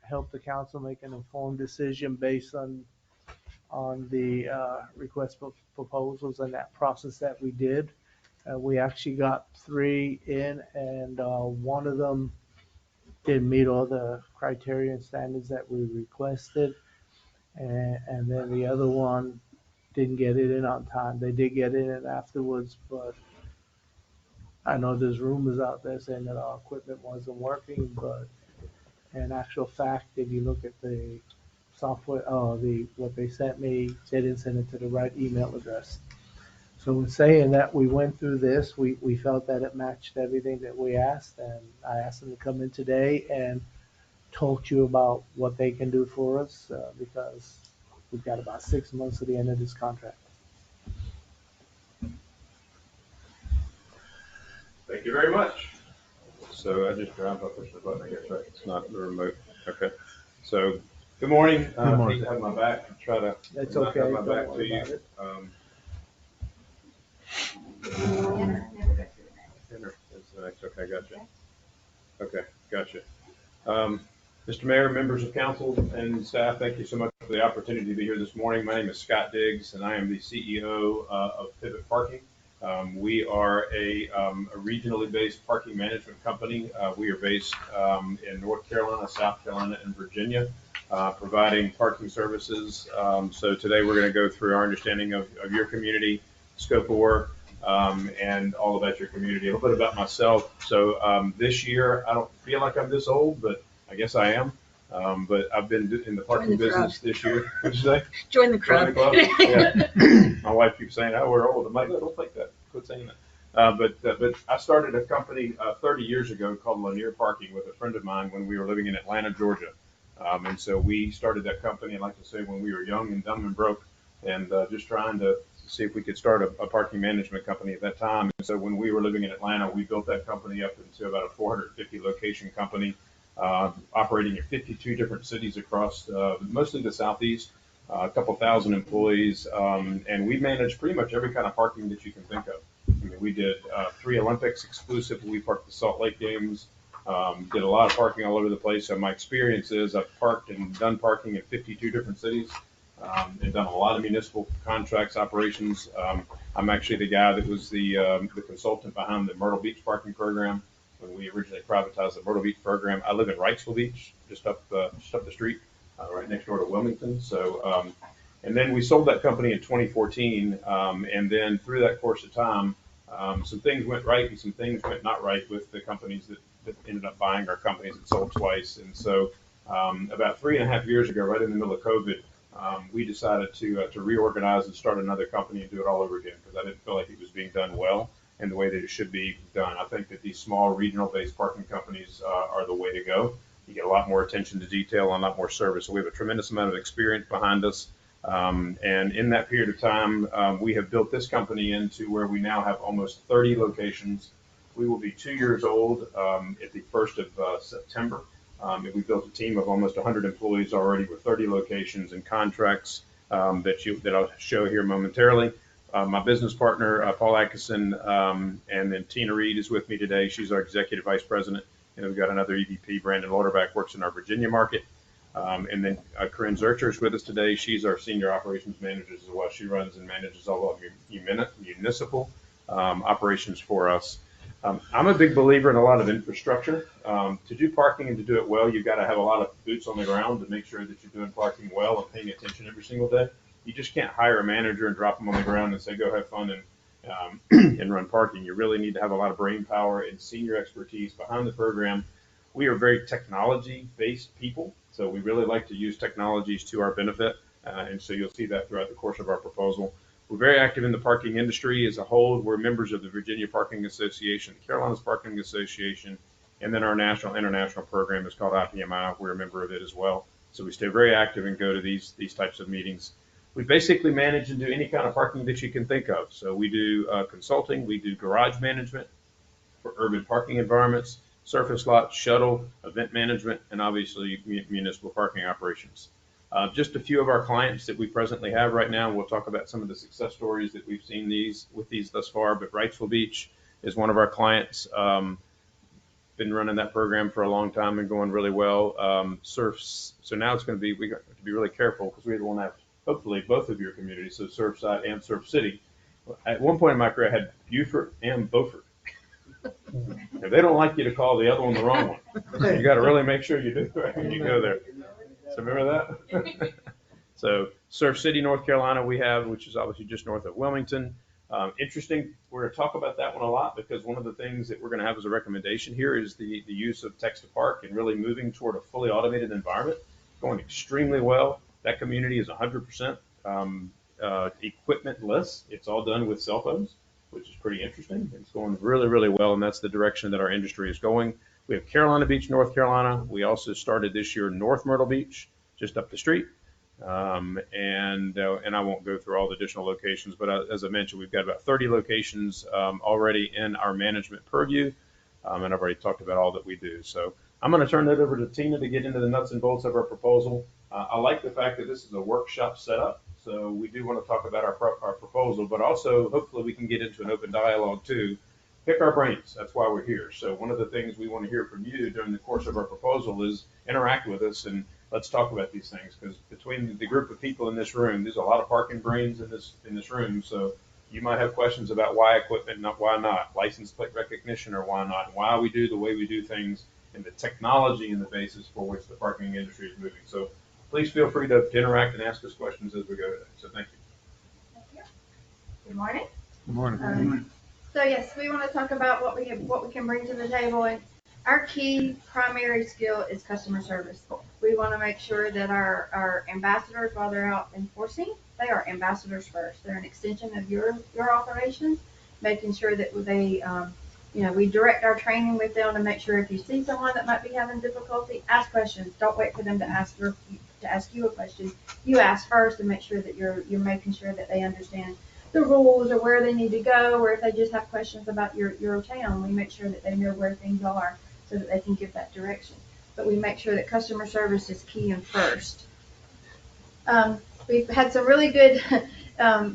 help the council make an informed decision based on the request for proposals and that process that we did. We actually got 3 in, and one of them didn't meet all the criteria and standards that we requested, and then the other one didn't get it in on time. They did get it in afterwards, but I know there's rumors out there saying that our equipment wasn't working, but in actual fact, if you look at the software, what they sent me, they didn't send it to the right email address. So in saying that we went through this, we felt that it matched everything that we asked, and I asked them to come in today and talk to you about what they can do for us, because we've got about 6 months to the end of this contract. Thank you very much. So I just drive up, push the button, I guess, right? It's not the remote. Okay. So, good morning. Good morning. Please have my back. I'll try to That's not okay. have my Don't back to worry you. about it. Dinner is the next. Okay, gotcha. Okay, gotcha. Mr. Mayor, members of council and staff, thank you so much for the opportunity to be here this morning. My name is Scott Diggs, and I am the CEO of Pivot Parking. We are a regionally based parking management company. We are based in North Carolina, South Carolina, and Virginia, providing parking services. So today we're going to go through our understanding of your community, scope of work, and all about your community. A little bit about myself. So this year, I don't feel like I'm this old, but I guess I am. But I've been in the parking business this year. What'd you say? Join the crowd. Join the club? Yeah. My wife keeps saying, "Oh, we're old." I'm like, "No, don't think that. Quit saying that." But I started a company 30 years ago called Lanier Parking with a friend of mine when we were living in Atlanta, Georgia. And so we started that company, I like to say, when we were young and dumb and broke, and just trying to see if we could start a parking management company at that time. And so when we were living in Atlanta, we built that company up into about a 450 location company, operating in 52 different cities across mostly the Southeast, a couple thousand employees, and we managed pretty much every kind of parking that you can think of. I mean, we did 3 Olympics exclusive. We parked the Salt Lake Games, did a lot of parking all over the place. So my experience is I've parked and done parking in 52 different cities, and done a lot of municipal contracts, operations. I'm actually the guy that was the consultant behind the Myrtle Beach parking program when we originally privatized the Myrtle Beach program. I live in Wrightsville Beach, just up the street, right next door to Wilmington. So, and then we sold that company in 2014, and then through that course of time, some things went right and some things went not right with the companies that ended up buying our companies that sold twice. And so, about 3.5 years ago, right in the middle of COVID, we decided to reorganize and start another company and do it all over again because I didn't feel like it was being done well and the way that it should be done. I think that these small regional-based parking companies are the way to go. You get a lot more attention to detail and a lot more service. So we have a tremendous amount of experience behind us. And in that period of time, we have built this company into where we now have almost 30 locations. We will be 2 years old at the 1st of September. And we built a team of almost 100 employees already with 30 locations and contracts that I'll show here momentarily. My business partner, Paul Atkinson, and then Tina Reed is with me today. She's our executive vice president. And we've got another EVP, Brandon Lauderback, works in our Virginia market. And then Corinne Zurcher is with us today. She's our senior operations manager as well. She runs and manages all of your municipal operations for us. I'm a big believer in a lot of infrastructure. To do parking and to do it well, you've got to have a lot of boots on the ground to make sure that you're doing parking well and paying attention every single day. You just can't hire a manager and drop them on the ground and say, go have fun and run parking. You really need to have a lot of brain power and senior expertise behind the program. We are very technology-based people, so we really like to use technologies to our benefit, and so you'll see that throughout the course of our proposal. We're very active in the parking industry as a whole. We're members of the Virginia Parking Association, the Carolinas Parking Association, and then our national international program is called IPMI. We're a member of it as well. So we stay very active and go to these types of meetings. We basically manage and do any kind of parking that you can think of. So we do consulting, we do garage management for urban parking environments, surface lots, shuttle, event management, and obviously municipal parking operations. Just a few of our clients that we presently have right now. We'll talk about some of the success stories that we've seen with these thus far. But Wrightsville Beach is one of our clients. Been running that program for a long time and going really well. Surfs. So now it's going to be, we got to be really careful because we want to have hopefully both of your communities, so Surfside and Surf City. At one point in my career, I had Beaufort and Beaufort. If they don't like you to call the other one the wrong one, you got to really make sure you do it right when you go there. So remember that? So Surf City, North Carolina, we have, which is obviously just north of Wilmington. Interesting. We're going to talk about that one a lot because one of the things that we're going to have as a recommendation here is the use of text to park and really moving toward a fully automated environment. Going extremely well. That community is 100% equipmentless. It's all done with cell phones, which is pretty interesting. It's going really, really well, and that's the direction that our industry is going. We have Carolina Beach, North Carolina. We also started this year North Myrtle Beach, just up the street. And I won't go through all the additional locations, but as I mentioned, we've got about 30 locations already in our management purview, and I've already talked about all that we do. So I'm going to turn that over to Tina to get into the nuts and bolts of our proposal. I like the fact that this is a workshop setup, so we do want to talk about our proposal, but also hopefully we can get into an open dialogue too. Pick our brains. That's why we're here. So one of the things we want to hear from you during the course of our proposal is interact with us and let's talk about these things, because between the group of people in this room, there's a lot of parking brains in this room. So you might have questions about why equipment, why not, license plate recognition, or why not, why we do the way we do things, and the technology and the basis for which the parking industry is moving. So please feel free to interact and ask us questions as we go today. So thank you. Thank you. Good morning. Good morning. So yes, we want to talk about what we can bring to the table, and our key primary skill is customer service. We want to make sure that our ambassadors, while they're out enforcing, they are ambassadors first. They're an extension of your operations, making sure that they, we direct our training with them to make sure if you see someone that might be having difficulty, ask questions. Don't wait for them to ask you a question. You ask first and make sure that you're making sure that they understand the rules or where they need to go, or if they just have questions about your town, we make sure that they know where things are so that they can give that direction. But we make sure that customer service is key and first. We've had some really good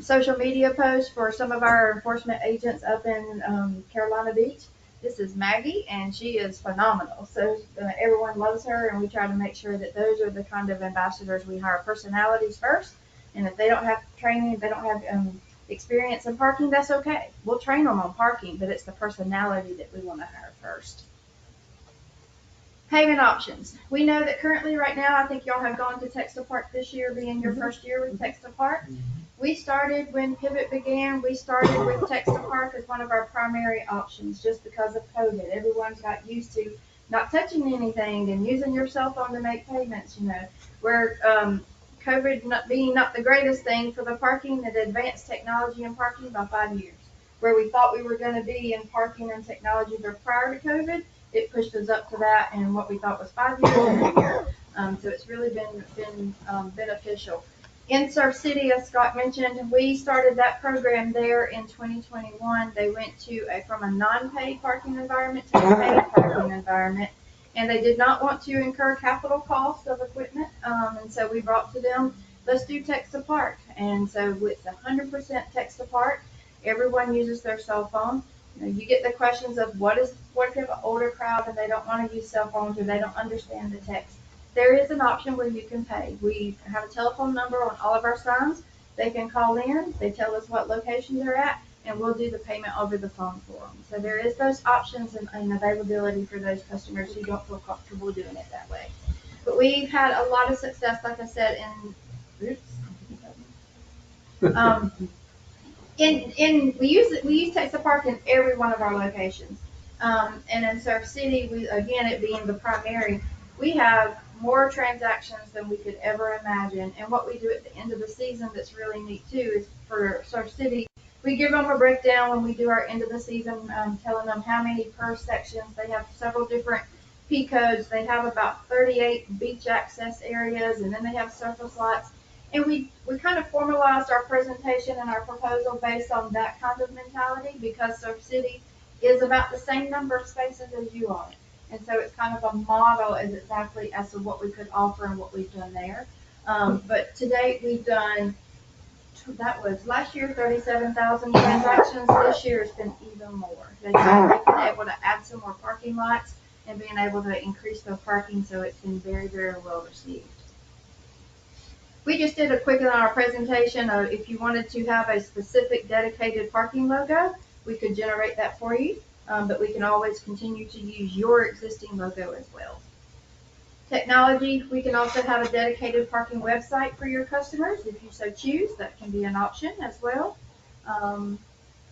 social media posts for some of our enforcement agents up in Carolina Beach. This is Maggie, and she is phenomenal. So everyone loves her, and we try to make sure that those are the kind of ambassadors we hire. Personalities first, and if they don't have training, if they don't have experience in parking, that's okay. We'll train them on parking, but it's the personality that we want to hire first. Payment options. We know that currently right now, I think y'all have gone to Text to Park this year, being your first year with Text to Park. We started when Pivot began, we started with Text to Park as one of our primary options just because of COVID. Everyone's got used to not touching anything and using your cell phone to make payments, where COVID not the greatest thing for the parking, it advanced technology in parking by 5 years. Where we thought we were going to be in parking and technology prior to COVID, it pushed us up to that, and what we thought was 5 years. So it's really been beneficial. In Surf City, as Scott mentioned, we started that program there in 2021. They went from a non-paid parking environment to a paid parking environment. And they did not want to incur capital cost of equipment, and so we brought to them, let's do Text to Park. And so it's 100% Text to Park. Everyone uses their cell phone. You get the questions of what if you have an older crowd and they don't want to use cell phones or they don't understand the text. There is an option where you can pay. We have a telephone number on all of our signs. They can call in. They tell us what location they're at, and we'll do the payment over the phone for them. So there is those options and availability for those customers who don't feel comfortable doing it that way. But we've had a lot of success, like I said, we use Text to Park in every one of our locations. And in Surf City, it being the primary, we have more transactions than we could ever imagine. And what we do at the end of the season that's really neat too is for Surf City, we give them a breakdown when we do our end of the season, telling them how many per sections. They have several different P codes. They have about 38 beach access areas, and then they have surface lots. And we kind of formalized our presentation and our proposal based on that kind of mentality, because Surf City is about the same number of spaces as you are. And so it's kind of a model as exactly as to what we could offer and what we've done there. But to date, we've done, that was last year, 37,000 transactions. This year it's been even more. They've been able to add some more parking lots and being able to increase the parking, so it's been very, very well received. We just did a quick on our presentation of if you wanted to have a specific dedicated parking logo, we could generate that for you, but we can always continue to use your existing logo as well. Technology, we can also have a dedicated parking website for your customers if you so choose. That can be an option as well.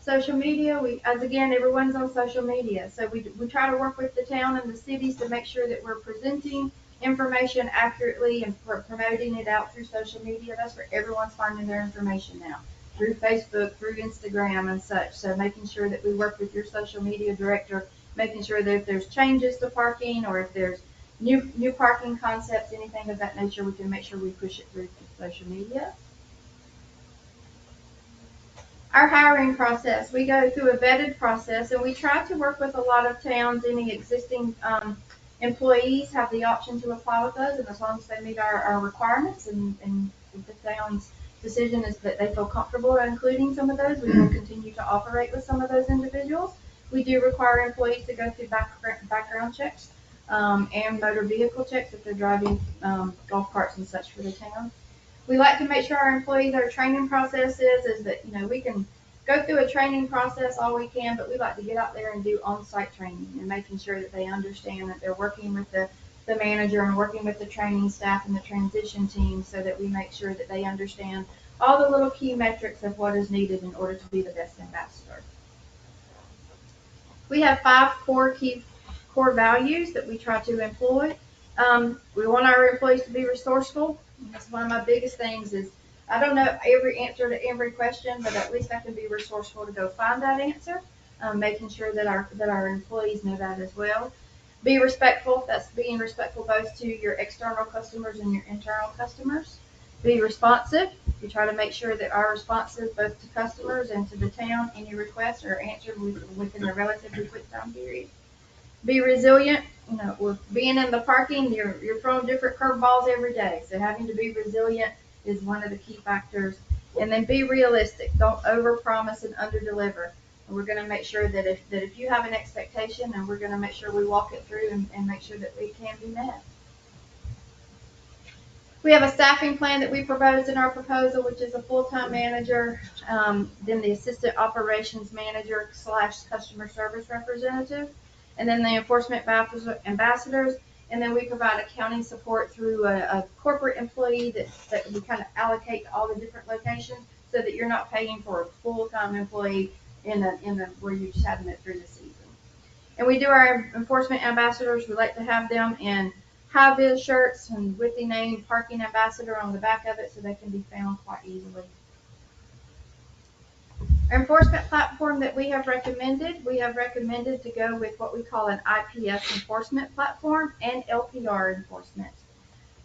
Social media, as again, everyone's on social media. So we try to work with the town and the cities to make sure that we're presenting information accurately and promoting it out through social media. That's where everyone's finding their information now, through Facebook, through Instagram and such. So making sure that we work with your social media director, making sure that if there's changes to parking or if there's new parking concepts, anything of that nature, we can make sure we push it through social media. Our hiring process, we go through a vetted process, and we try to work with a lot of towns. Any existing employees have the option to apply with us, and as long as they meet our requirements and the town's decision is that they feel comfortable including some of those, we will continue to operate with some of those individuals. We do require employees to go through background checks and motor vehicle checks if they're driving golf carts and such for the town. We like to make sure our employees, our training process is that, we can go through a training process all we can, but we like to get out there and do on-site training and making sure that they understand that they're working with the manager and working with the training staff and the transition team so that we make sure that they understand all the little key metrics of what is needed in order to be the best ambassador. We have 5 core values that we try to employ. We want our employees to be resourceful. That's one of my biggest things is I don't know every answer to every question, but at least I can be resourceful to go find that answer, making sure that our employees know that as well. Be respectful. That's being respectful both to your external customers and your internal customers. Be responsive. We try to make sure that our responses both to customers and to the town, any requests are answered within a relatively quick time period. Be resilient. With being in the parking, you're throwing different curveballs every day. So having to be resilient is one of the key factors. And then be realistic. Don't overpromise and underdeliver. And we're going to make sure that if you have an expectation, and we're going to make sure we walk it through and make sure that it can be met. We have a staffing plan that we proposed in our proposal, which is a full-time manager, then the assistant operations manager / customer service representative, and then the enforcement ambassadors, and then we provide accounting support through a corporate employee that we kind of allocate to all the different locations so that you're not paying for a full-time employee where you just have them through the season. And we do our enforcement ambassadors. We like to have them in high-vis shirts and with the name parking ambassador on the back of it so they can be found quite easily. Our enforcement platform that we have recommended to go with what we call an IPS enforcement platform and LPR enforcement.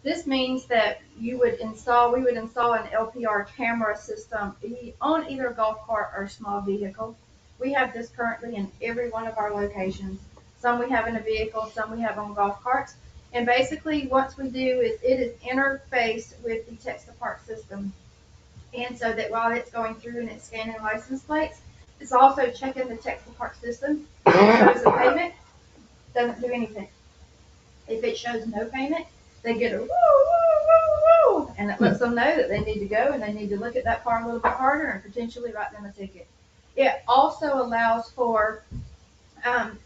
This means that we would install an LPR camera system on either golf cart or small vehicle. We have this currently in every one of our locations. Some we have in a vehicle, some we have on golf carts. And basically what we do is it is interfaced with the text apart system. And so that while it's going through and it's scanning license plates, it's also checking the text apart system. If it shows a payment, doesn't do anything. If it shows no payment, they get a woo, woo, woo, woo, and it lets them know that they need to go and they need to look at that car a little bit harder and potentially write them a ticket. It also allows for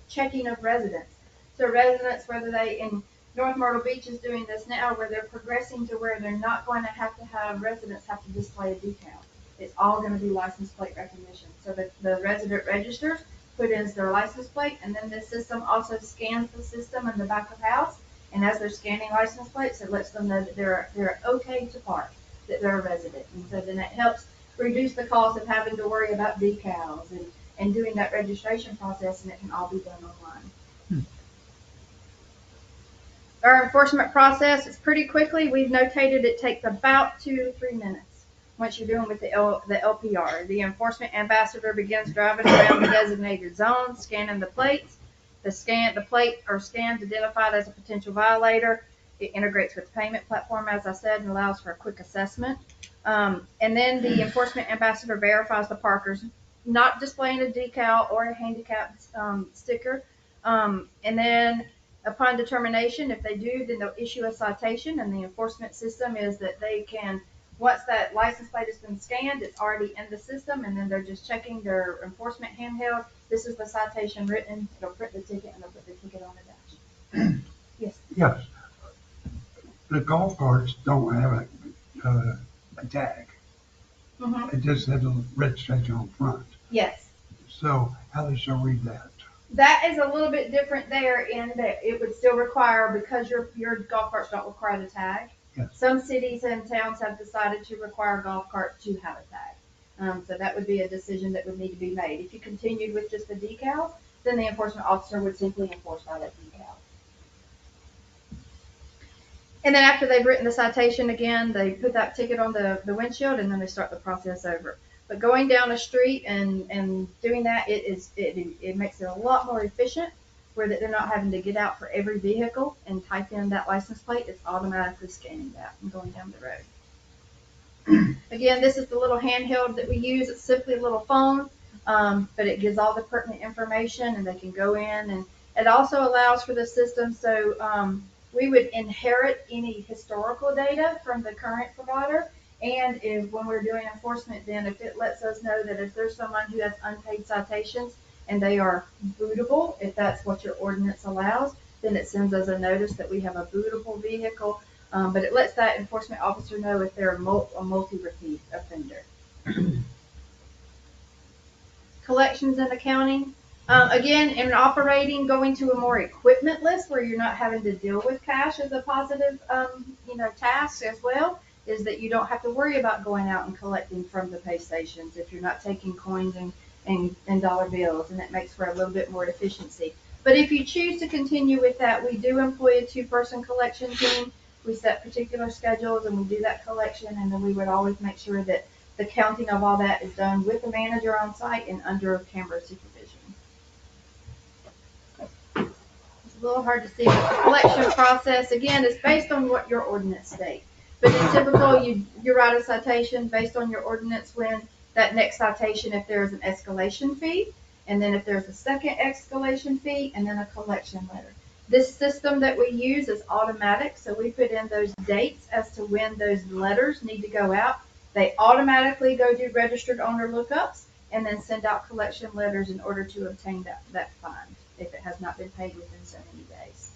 checking of residents. So residents, whether they in North Myrtle Beach is doing this now, where they're progressing to where they're not going to have residents have to display a decal. It's all going to be license plate recognition. So the resident registers, put in their license plate, and then the system also scans the system in the back of house. And as they're scanning license plates, it lets them know that they're okay to park, that they're a resident. And so then it helps reduce the cost of having to worry about decals and doing that registration process, and it can all be done online. Our enforcement process is pretty quickly. We've notated it takes about 2 to 3 minutes once you're doing with the LPR. The enforcement ambassador begins driving around the designated zone, scanning the plates. The plate or scanned identified as a potential violator. It integrates with the payment platform, as I said, and allows for a quick assessment. And then the enforcement ambassador verifies the parkers not displaying a decal or a handicap sticker. And then upon determination, if they do, then they'll issue a citation, and the enforcement system is that they can, once that license plate has been scanned, it's already in the system, and then they're just checking their enforcement handheld. This is the citation written, it'll print the ticket, and they'll put the ticket on the dash. Yes. Yes. The golf carts don't have a tag. Mm-hmm. It just has a registration on front. Yes. So how does she read that? That is a little bit different there in that it would still require, because your golf carts don't require the tag. Yes. Some cities and towns have decided to require a golf cart to have a tag. So that would be a decision that would need to be made. If you continued with just the decals, then the enforcement officer would simply enforce by that decal. And then after they've written the citation again, they put that ticket on the windshield, and then they start the process over. But going down a street and doing that, it makes it a lot more efficient, where that they're not having to get out for every vehicle and type in that license plate. It's automatically scanning that and going down the road. Again, this is the little handheld that we use. It's simply a little phone, but it gives all the pertinent information, and they can go in. And it also allows for the system, so we would inherit any historical data from the current provider. And if, when we're doing enforcement, then if it lets us know that if there's someone who has unpaid citations and they are bootable, if that's what your ordinance allows, then it sends us a notice that we have a bootable vehicle. But it lets that enforcement officer know if they're a multi-repeat offender. Collections and accounting. Again, in operating, going to a more equipment-less where you're not having to deal with cash is a positive, task as well, is that you don't have to worry about going out and collecting from the pay stations if you're not taking coins and dollar bills, and it makes for a little bit more efficiency. But if you choose to continue with that, we do employ a 2-person collection team. We set particular schedules and we do that collection, and then we would always make sure that the counting of all that is done with the manager on site and under camera supervision. It's a little hard to see, but the collection process, again, is based on what your ordinance states. But in typical, you write a citation based on your ordinance when that next citation, if there is an escalation fee, and then if there's a second escalation fee, and then a collection letter. This system that we use is automatic, so we put in those dates as to when those letters need to go out. They automatically go do registered owner lookups and then send out collection letters in order to obtain that fine if it has not been paid within so many days.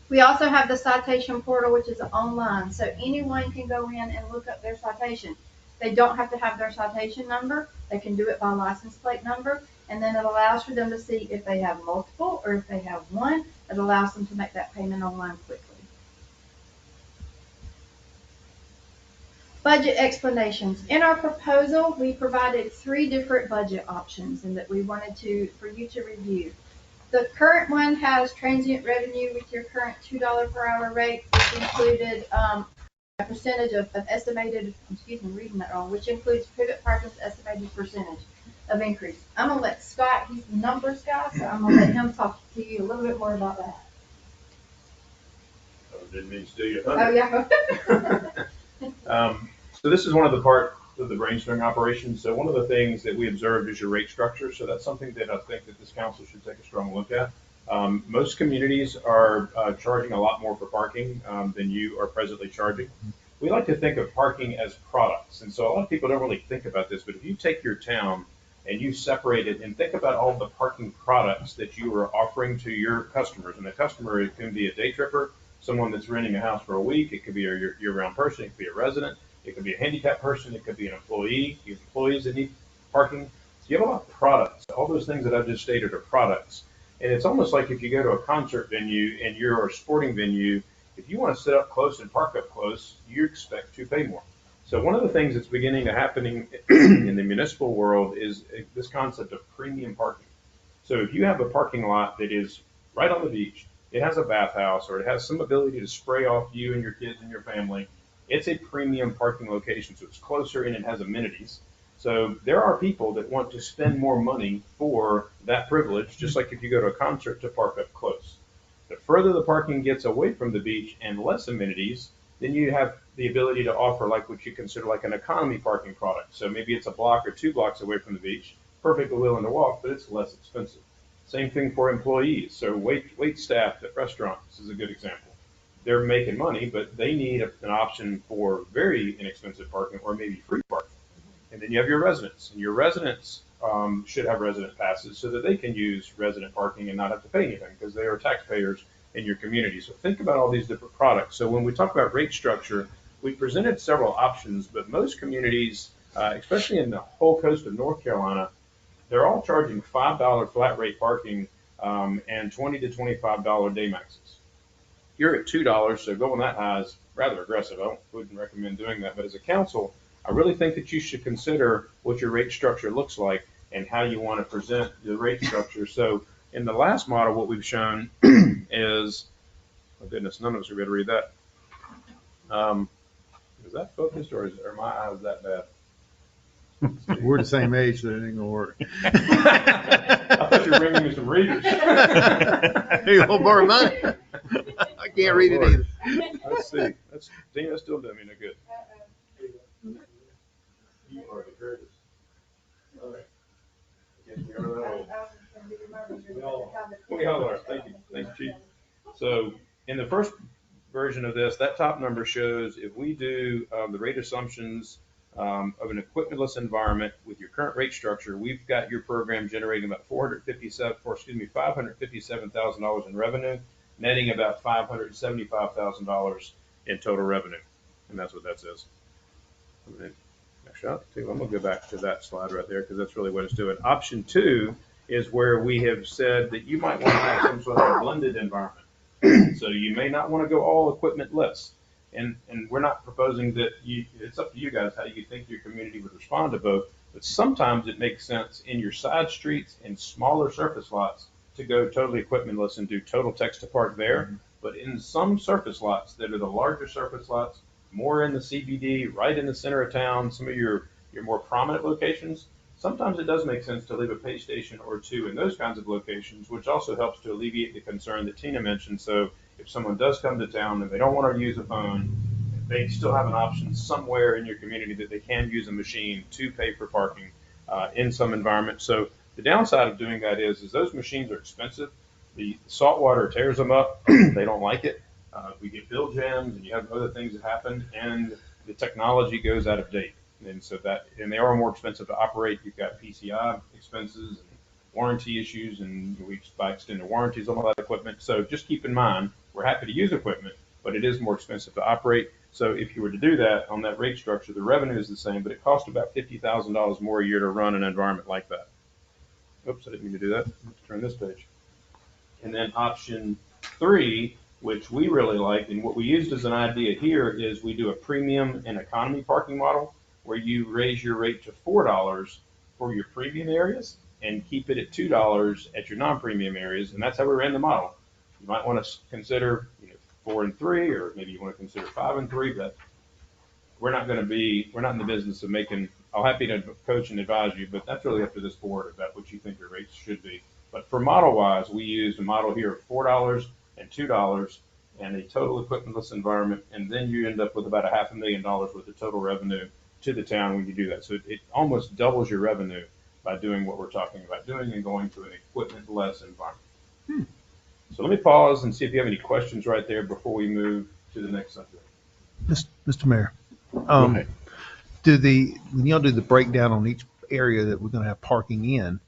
We also have the citation portal, which is online, so anyone can go in and look up their citation. They don't have to have their citation number. They can do it by license plate number, and then it allows for them to see if they have multiple or if they have one. It allows them to make that payment online quickly. Budget explanations. In our proposal, we provided 3 different budget options and that we wanted for you to review. The current one has transient revenue with your current $2 per hour rate, which included a percentage of estimated, I'm reading that wrong, which includes Pruitt Parking's estimated percentage of increase. I'm going to let Scott, he's the numbers guy, so I'm going to let him talk to you a little bit more about that. Didn't mean to steal your thunder. Oh, yeah. So this is one of the parts of the brainstorming operation. So one of the things that we observed is your rate structure. So that's something that I think that this council should take a strong look at. Most communities are charging a lot more for parking than you are presently charging. We like to think of parking as products. And so a lot of people don't really think about this, but if you take your town and you separate it and think about all the parking products that you are offering to your customers, and the customer, it can be a day tripper, someone that's renting a house for a week, it could be a year-round person, it could be a resident, it could be a handicapped person, it could be an employee, you have employees that need parking. So you have a lot of products. All those things that I've just stated are products. And it's almost like if you go to a concert venue and you're a sporting venue, if you want to sit up close and park up close, you expect to pay more. So one of the things that's beginning to happen in the municipal world is this concept of premium parking. So if you have a parking lot that is right on the beach, it has a bathhouse, or it has some ability to spray off you and your kids and your family, it's a premium parking location. So it's closer and it has amenities. So there are people that want to spend more money for that privilege, just like if you go to a concert to park up close. The further the parking gets away from the beach and less amenities, then you have the ability to offer like what you consider like an economy parking product. So maybe it's a block or 2 blocks away from the beach, perfectly willing to walk, but it's less expensive. Same thing for employees. So wait staff at restaurants is a good example. They're making money, but they need an option for very inexpensive parking or maybe free parking. And then you have your residents, and your residents should have resident passes so that they can use resident parking and not have to pay anything because they are taxpayers in your community. So think about all these different products. So when we talk about rate structure, we presented several options, but most communities, especially in the whole coast of North Carolina, they're all charging $5 flat rate parking and $20 to $25 day maxes. You're at $2, so going that high is rather aggressive. Wouldn't recommend doing that. But as a council, I really think that you should consider what your rate structure looks like and how you want to present the rate structure. So in the last model, what we've shown is, oh goodness, none of us are going to read that. Is that focused or are my eyes that bad? We're the same age, so it ain't gonna work. I thought you were bringing me some readers. Here you go, borrow mine. I can't read it either. Let's see. Tina still doing me no good. You are the greatest. All right. We are that old. We all are. Thank you. Thank you, Chief. So in the first version of this, that top number shows if we do the rate assumptions of an equipmentless environment with your current rate structure, we've got your program generating about $557,000 in revenue, netting about $575,000 in total revenue. And that's what that says. Actually, I'm going to go back to that slide right there because that's really what it's doing. Option 2 is where we have said that you might want to have some sort of a blended environment. So you may not want to go all equipmentless. And we're not proposing that it's up to you guys how you think your community would respond to both. But sometimes it makes sense in your side streets and smaller surface lots to go totally equipmentless and do total text to park there. Mm-hmm. But in some surface lots that are the larger surface lots, more in the CBD, right in the center of town, some of your more prominent locations, sometimes it does make sense to leave a pay station or two in those kinds of locations, which also helps to alleviate the concern that Tina mentioned. So if someone does come to town and they don't want to use a phone, they still have an option somewhere in your community that they can use a machine to pay for parking in some environment. So the downside of doing that is those machines are expensive. The salt water tears them up. They don't like it. We get bill jams and you have other things that happen, and the technology goes out of date. And so and they are more expensive to operate. You've got PCI expenses and warranty issues, and we buy extended warranties on all that equipment. So just keep in mind, we're happy to use equipment, but it is more expensive to operate. So if you were to do that on that rate structure, the revenue is the same, but it costs about $50,000 more a year to run an environment like that. Oops, I didn't mean to do that. Let's turn this page. And then option 3, which we really like, and what we used as an idea here is we do a premium and economy parking model where you raise your rate to $4 for your premium areas and keep it at $2 at your non-premium areas. And that's how we ran the model. You might want to consider 4 and 3, or maybe you want to consider 5 and 3, but we're not in the business of making, I'm happy to coach and advise you, but that's really up to this board about what you think your rates should be. But for model wise, we used a model here of $4 and $2 and a total equipmentless environment. And then you end up with about $500,000 worth of total revenue to the town when you do that. So it almost doubles your revenue by doing what we're talking about doing and going to an equipment-less environment. So let me pause and see if you have any questions right there before we move to the next subject. Mr. Mayor, when y'all do the breakdown on each area that we're going to have parking in,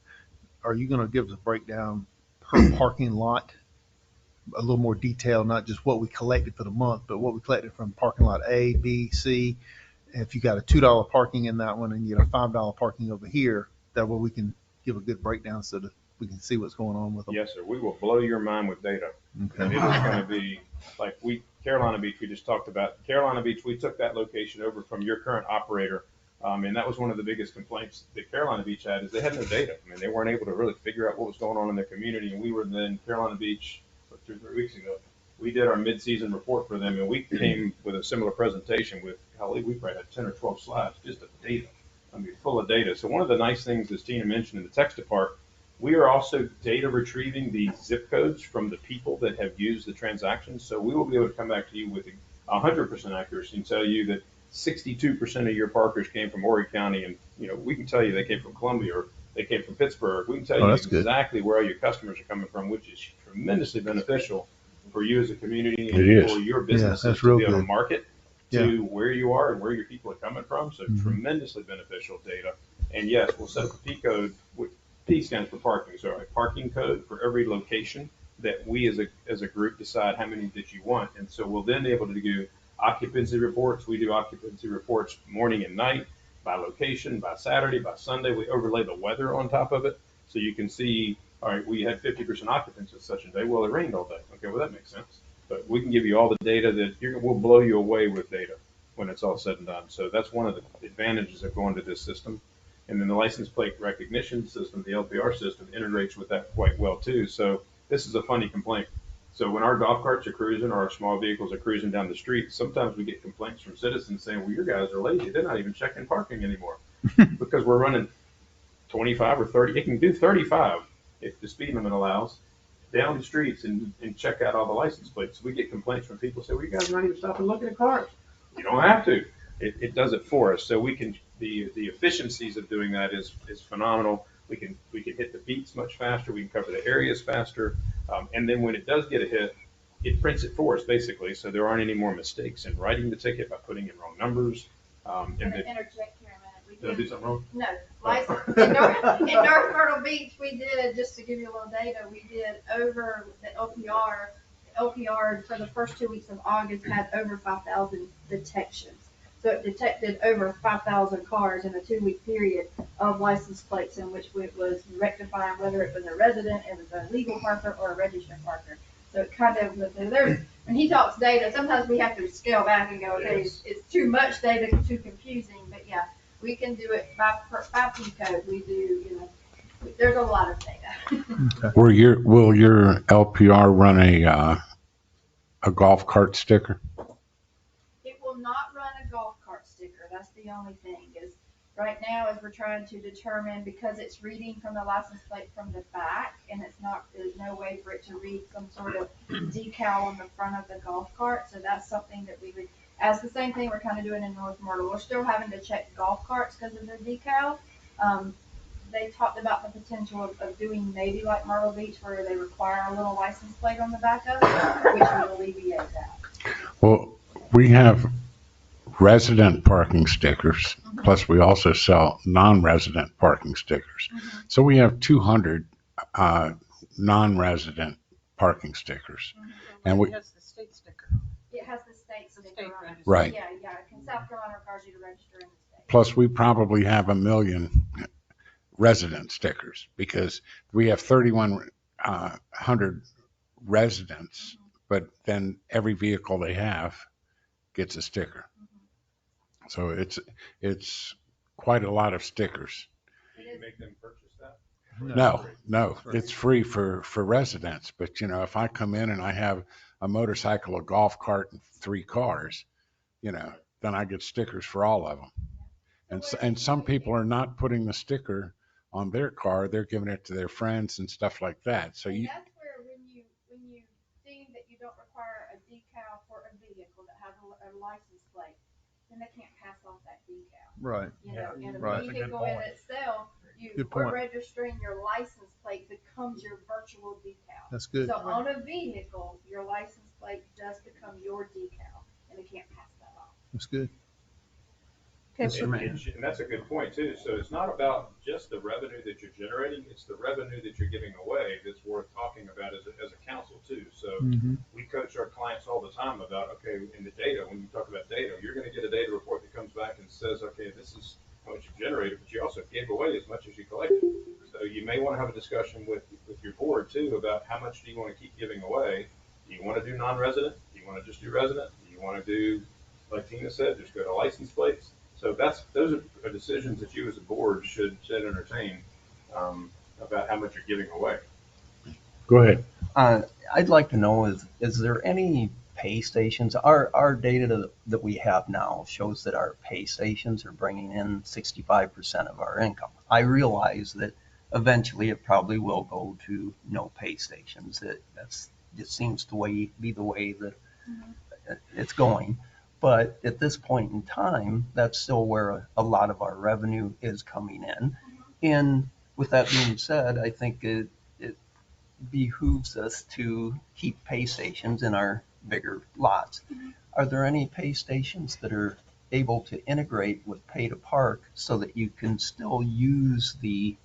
are you going to give us a breakdown per parking lot, a little more detail, not just what we collected for the month, but what we collected from parking lot A, B, C? If you got a $2 parking in that one and you get a $5 parking over here, that way we can give a good breakdown so that we can see what's going on with them. Yes, sir. We will blow your mind with data. Okay. And it is going to be like Carolina Beach, we just talked about. Carolina Beach, we took that location over from your current operator. And that was one of the biggest complaints that Carolina Beach had is they had no data. I mean, they weren't able to really figure out what was going on in their community. And we were then Carolina Beach 2 or 3 weeks ago. We did our mid-season report for them, and we came with a similar presentation with, we probably had 10 or 12 slides just of data. I mean, full of data. So one of the nice things, as Tina mentioned, in the text to park We are also data retrieving the zip codes from the people that have used the transactions. So we will be able to come back to you with 100% accuracy and tell you that 62% of your parkers came from Horry County, and we can tell you they came from Columbia or they came from Pittsburgh. We can tell you that's good. exactly where all your customers are coming from, which is tremendously beneficial for you as a community It and is. for your Yeah, businesses that's to real be able to good. market Yeah. to where you are and where your people are coming from. So tremendously beneficial data. And yes, we'll set up a P code. P stands for parking, so a parking code for every location that we as a group decide how many that you want. And so we'll then be able to do occupancy reports. We do occupancy reports morning and night by location, by Saturday, by Sunday. We overlay the weather on top of it. So you can see, all right, we had 50% occupancy such a day. Well, it rained all day. Okay, well, that makes sense. But we can give you all the data that we'll blow you away with data when it's all said and done. So that's one of the advantages of going to this system. And then the license plate recognition system, the LPR system, integrates with that quite well too. So this is a funny complaint. So when our golf carts are cruising or our small vehicles are cruising down the street, sometimes we get complaints from citizens saying, well, your guys are lazy. They're not even checking parking anymore because we're running 25 or 30. It can do 35 if the speed limit allows down the streets and check out all the license plates. We get complaints from people say, well, you guys are not even stopping looking at cars. You don't have to. It does it for us. So we can, the efficiencies of doing that is phenomenal. We can hit the beats much faster. We can cover the areas faster. And then when it does get a hit, it prints it for us basically. So there aren't any more mistakes in writing the ticket by putting in wrong numbers. I'm gonna interject here a minute. Did I do something wrong? No, license, in North Myrtle Beach, we did, just to give you a little data, we did over the LPR for the first 2 weeks of August had over 5,000 detections. So it detected over 5,000 cars in a 2 week period of license plates in which it was rectifying whether it was a resident, it was a legal parker, or a registered parker. So it kind of, there's, when he talks data, sometimes we have to scale back and go, okay, it's too much data, too confusing, but yeah, we can do it by P code. We do, there's a lot of data. Will your LPR run a golf cart sticker? It will not run a golf cart sticker. That's the only thing is right now as we're trying to determine, because it's reading from the license plate from the back and there's no way for it to read some sort of decal on the front of the golf cart. So that's something that we would, as the same thing we're kind of doing in North Myrtle. We're still having to check golf carts because of their decal. They talked about the potential of doing maybe like Myrtle Beach where they require a little license plate on the back of it, which would alleviate that. Well, we have resident parking stickers, plus we also sell non-resident parking stickers. So we have 200 non-resident parking stickers. And It has the state sticker. It has the state sticker on it. Right. Yeah. South Carolina requires you to register in the state. Plus we probably have 1 million resident stickers because we have 3,100 residents, but then every vehicle they have gets a sticker. So it's quite a lot of stickers. Do you make them purchase that? No, it's free for residents. But if I come in and I have a motorcycle, a golf cart, and 3 cars, then I get stickers for all of them. And some people are not putting the sticker on their car; they're giving it to their friends and stuff like that. So that's where when you deem that you don't require a decal for a vehicle that has a license plate, then they can't pass off that decal. Right. In a Right. vehicle in itself, Good point. registering your license plate becomes your virtual decal. That's good. So on a vehicle, your license plate does become your decal, and they can't pass that off. That's good. And that's a good point too. So it's not about just the revenue that you're generating; it's the revenue that you're giving away that's worth talking about as a council too. So we coach our clients all the time about, okay, in the data, when you talk about data, you're going to get a data report that comes back and says, okay, this is how much you generated, but you also gave away as much as you collected. So you may want to have a discussion with your board too about how much do you want to keep giving away. Do you want to do non-resident? Do you want to just do resident? Do you want to do, like Tina said, just go to license plates? So those are decisions that you as a board should entertain about how much you're giving away. Go ahead. I'd like to know is there any pay stations? Our data that we have now shows that our pay stations are bringing in 65% of our income. I realize that eventually it probably will go to no pay stations. That's just seems to be the way that it's going. But at this point in time, that's still where a lot of our revenue is coming in. And with that being said, I think it behooves us to keep pay stations in our bigger lots. Are there any pay stations that are able to integrate with pay to park so that you can still use the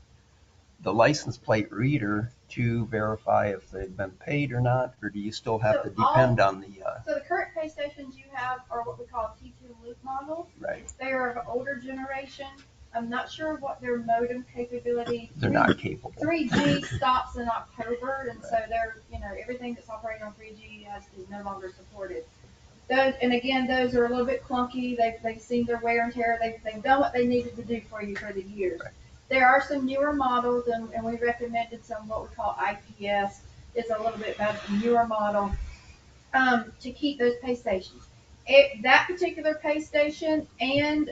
license plate reader to verify if they've been paid or not, or do you still have to depend on the So the current pay stations you have are what we call T2 loop models. right? They are of an older generation. I'm not sure what their modem capability. They're not capable. 3G stops in October, and so they're, everything that's operating on 3G is no longer supported. Those, and again, those are a little bit clunky. They've seen their wear and tear. They've done what they needed to do for you for the years. Right. There are some newer models, and we recommended some what we call IPS. It's a little bit better, newer model to keep those pay stations. That particular pay station and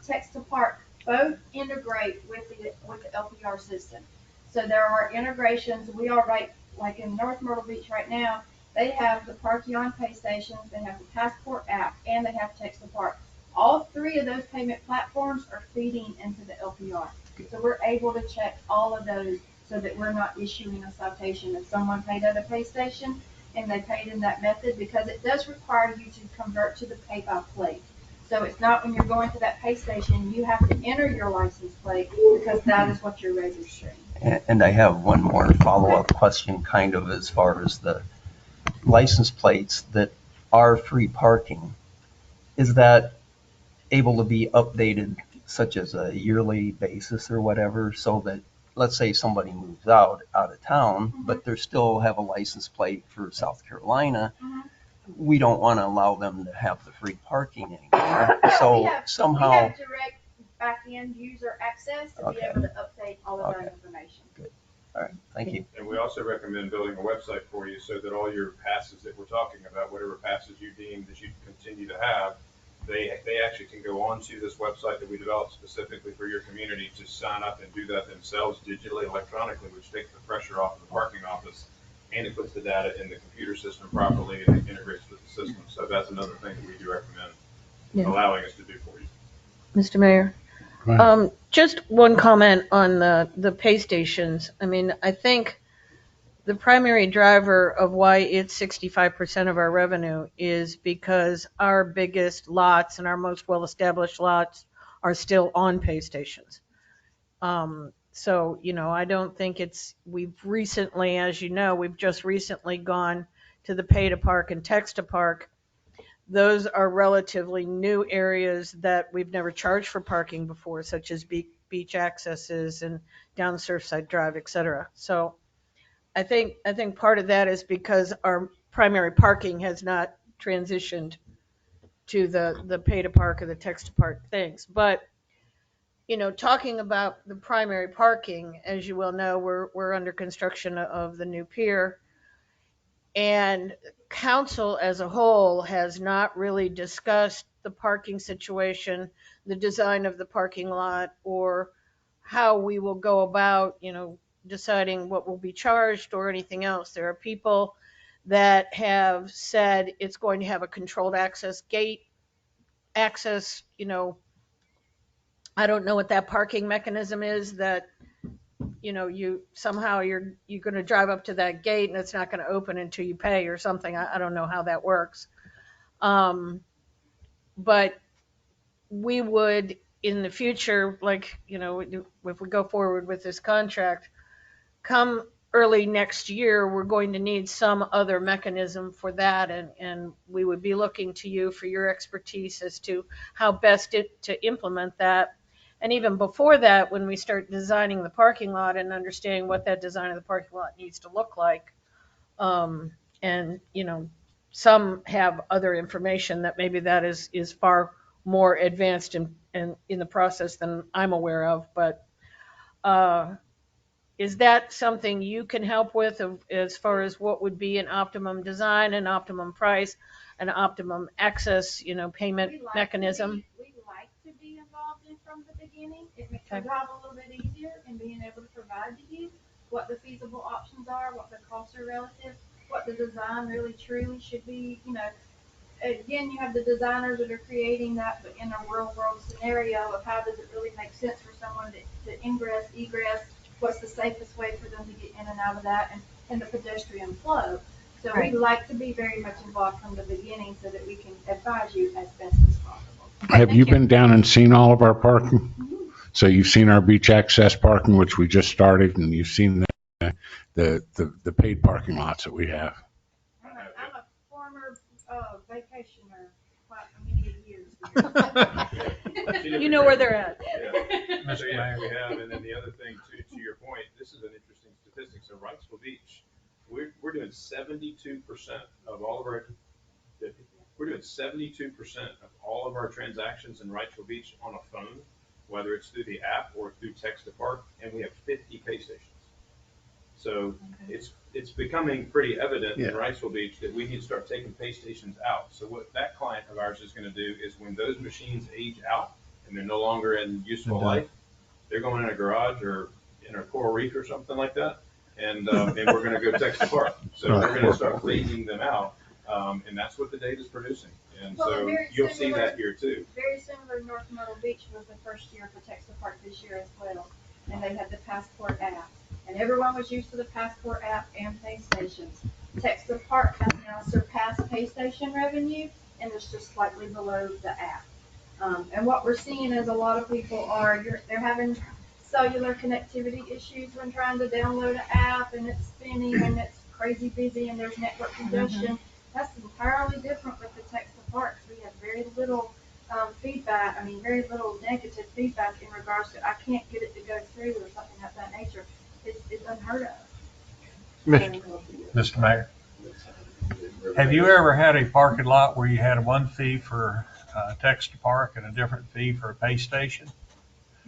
Text to Park both integrate with the LPR system. So there are integrations. We are right, like in North Myrtle Beach right now. They have the Parkion pay stations, they have the Passport app, and they have Text to Park. All three of those payment platforms are feeding into the LPR. So we're able to check all of those so that we're not issuing a citation if someone paid at a pay station and they paid in that method, because it does require you to convert to the pay by plate. So it's not when you're going to that pay station, you have to enter your license plate because that is what you're registering. And I have one more follow-up question, kind of as far as the license plates that are free parking. Is that able to be updated such as a yearly basis or whatever, so that, let's say somebody moves out of town, but they still have a license plate for South Carolina, we don't want to allow them to have the free parking anymore. So we have direct back-end user access to be able to update all of that information. Good. All right, thank you. And we also recommend building a website for you so that all your passes that we're talking about, whatever passes you deem that you continue to have, they actually can go onto this website that we developed specifically for your community to sign up and do that themselves digitally, electronically, which takes the pressure off of the parking office, and it puts the data in the computer system properly and it integrates with the system. So that's another thing that we do recommend allowing us to do for you. Mr. Mayor, just one comment on the pay stations. I mean, I think the primary driver of why it's 65% of our revenue is because our biggest lots and our most well-established lots are still on pay stations. So, I don't think we've recently, as you know, we've just recently gone to the pay to park and text to park. Those are relatively new areas that we've never charged for parking before, such as beach accesses and down Surfside Drive, et cetera. So I think part of that is because our primary parking has not transitioned to the pay to park or the text to park things. But talking about the primary parking, as you well know, we're under construction of the new pier, and council as a whole has not really discussed the parking situation, the design of the parking lot, or how we will go about, deciding what will be charged or anything else. There are people that have said it's going to have a controlled access gate access, I don't know what that parking mechanism is that, you somehow you're going to drive up to that gate and it's not going to open until you pay or something. I don't know how that works. But we would in the future, like, if we go forward with this contract, come early next year, we're going to need some other mechanism for that. And we would be looking to you for your expertise as to how best to implement that. And even before that, when we start designing the parking lot and understanding what that design of the parking lot needs to look like. And, some have other information that maybe that is far more advanced in the process than I'm aware of. But is that something you can help with as far as what would be an optimum design, an optimum price, an optimum access, payment mechanism? We'd like to be involved in from the beginning. It makes our job a little bit easier in being able to provide to you what the feasible options are, what the costs are relative, what the design really truly should be. Again, you have the designers that are creating that, but in a real world scenario of how does it really make sense for someone to ingress, egress, what's the safest way for them to get in and out of that, and the pedestrian flow. So Right. we like to be very much involved from the beginning so that we can advise you as best as possible. Have you been down and seen all of our parking? So you've seen our beach access parking, which we just started, and you've seen the paid parking lots that we have. I'm a former vacationer, quite many years. You know where they're at. Yeah. So, yeah, we have, and then the other thing to your point, this is an interesting statistic. So Wrightsville Beach, we're doing 72% of all of our, we're doing 72% of all of our transactions in Wrightsville Beach on a phone, whether it's through the app or through text to park, and we have 50 pay stations. So it's becoming pretty evident in Wrightsville Beach that we need to start taking pay stations out. So what that client of ours is going to do is when those machines age out and they're no longer in useful life, they're going in a garage or in a coral reef or something like that, and we're going to go text the park. So we're going to start phasing them out, and that's what the data is producing. And so you'll see that here too. Very similar. North Myrtle Beach was the first year for Text to Park this year as well, and they had the Passport app. And everyone was used to the Passport app and pay stations. Text to Park has now surpassed pay station revenue, and it's just slightly below the app. And what we're seeing is a lot of people they're having cellular connectivity issues when trying to download an app, and it's spinning, and it's crazy busy, and there's network congestion. That's entirely different with the Text to Parks. We have very little feedback. I mean, very little negative feedback in regards to I can't get it to go through or something of that nature. It's unheard of. Mr. Mayor, have you ever had a parking lot where you had one fee for text to park and a different fee for a pay station?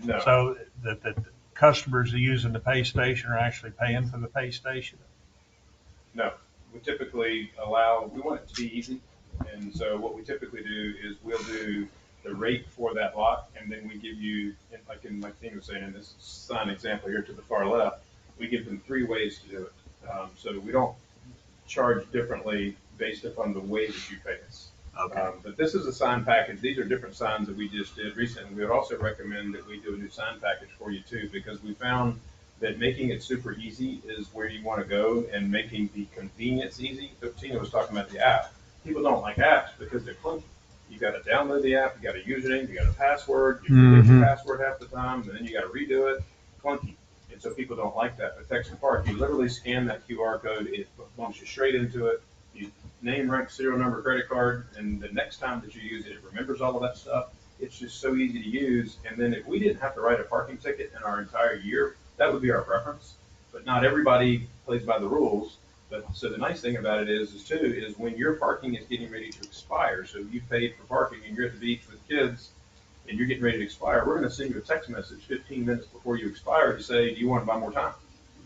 No. So that the customers using the pay station are actually paying for the pay station? No. We typically we want it to be easy. And so what we typically do is we'll do the rate for that lot, and then we give you, like Tina was saying in this sign example here to the far left, we give them 3 ways to do it. So we don't charge differently based upon the way that you pay us. Okay. But this is a sign package. These are different signs that we just did recently. We would also recommend that we do a new sign package for you too, because we found that making it super easy is where you want to go, and making the convenience easy. Tina was talking about the app. People don't like apps because they're clunky. You got to download the app, you got a username, you got a password, you forget your password half the time, and then you got to redo it. Clunky. And so people don't like that. But Text to Park, you literally scan that QR code, it bumps you straight into it. You name, rank, serial number, credit card, and the next time that you use it, it remembers all of that stuff. It's just so easy to use. And then if we didn't have to write a parking ticket in our entire year, that would be our preference. But not everybody plays by the rules. But so the nice thing about it is when your parking is getting ready to expire, so you paid for parking and you're at the beach with kids and you're getting ready to expire, we're going to send you a text message 15 minutes before you expire to say, do you want to buy more time?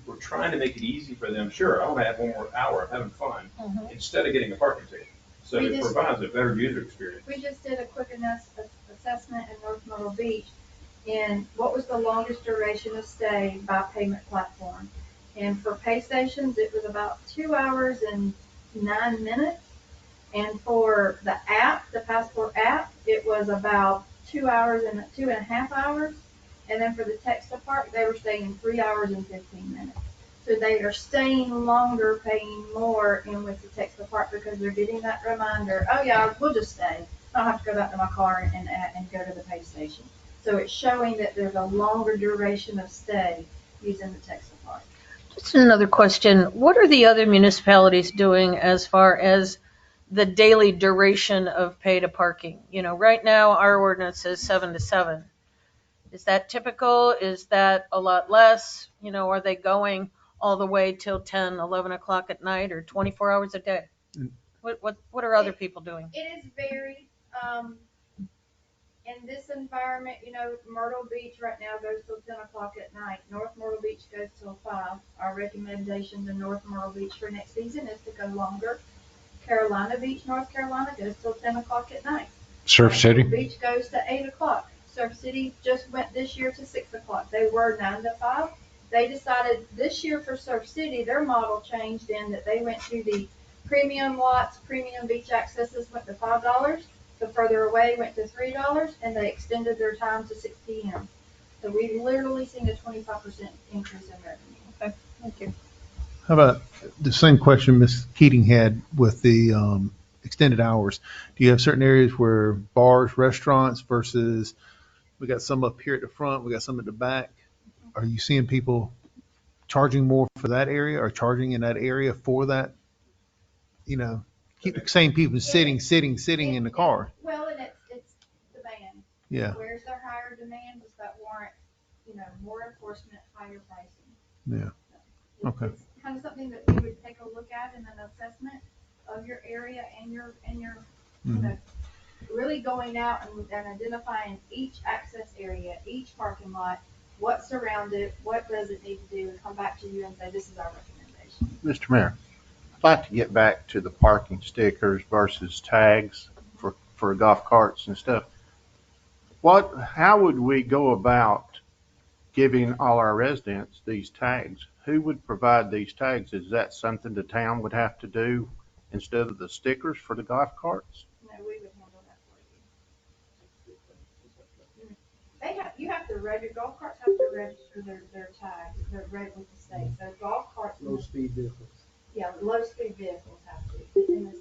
We're trying to make it easy for them. Sure, I want to have one more hour of having fun instead of getting a parking ticket. So it provides a better user experience. We just did a quick assessment in North Myrtle Beach, and what was the longest duration of stay by payment platform? And for pay stations, it was about 2 hours and 9 minutes. And for the app, the Passport app, it was about 2 hours and 2.5 hours. And then for the Text to Park, they were staying 3 hours and 15 minutes. So they are staying longer, paying more in with the Text to Park because they're getting that reminder, oh yeah, we'll just stay. I don't have to go back to my car and go to the pay station. So it's showing that there's a longer duration of stay using the Text to Park. Just another question. What are the other municipalities doing as far as the daily duration of pay to parking? Right now our ordinance says 7 to 7. Is that typical? Is that a lot less? Are they going all the way till 10, 11 o'clock at night or 24 hours a day? What are other people doing? It is varied. In this environment, Myrtle Beach right now goes till 10 o'clock at night. North Myrtle Beach goes till 5. Our recommendation to North Myrtle Beach for next season is to go longer. Carolina Beach, North Carolina goes till 10 o'clock at night. Surf City? Myrtle Beach goes to 8 o'clock. Surf City just went this year to 6 o'clock. They were 9 to 5. They decided this year for Surf City, their model changed in that they went to the premium lots, premium beach accesses went to $5. The further away went to $3, and they extended their time to 6 p.m. So we've literally seen a 25% increase in revenue. Okay, thank you. How about the same question Ms. Keating had with the extended hours? Do you have certain areas where bars, restaurants versus, we got some up here at the front, we got some at the back? Are you seeing people charging more for that area or charging in that area for that? You know, keep the same people sitting in the car. Well, and it's demand. Yeah. Where's their higher demand? Does that warrant, more enforcement, higher pricing? Yeah. Okay. It's kind of something that we would take a look at in an assessment of your area and your really going out and identifying each access area, each parking lot, what's around it, what does it need to do, and come back to you and say, this is our recommendation. Mr. Mayor, I'd like to get back to the parking stickers versus tags for golf carts and stuff. How would we go about giving all our residents these tags? Who would provide these tags? Is that something the town would have to do instead of the stickers for the golf carts? No, we would handle that for you. You have to register, golf carts have to register their tags, they're read with the state. So golf carts. Low speed vehicles. Yeah, low speed vehicles have to. You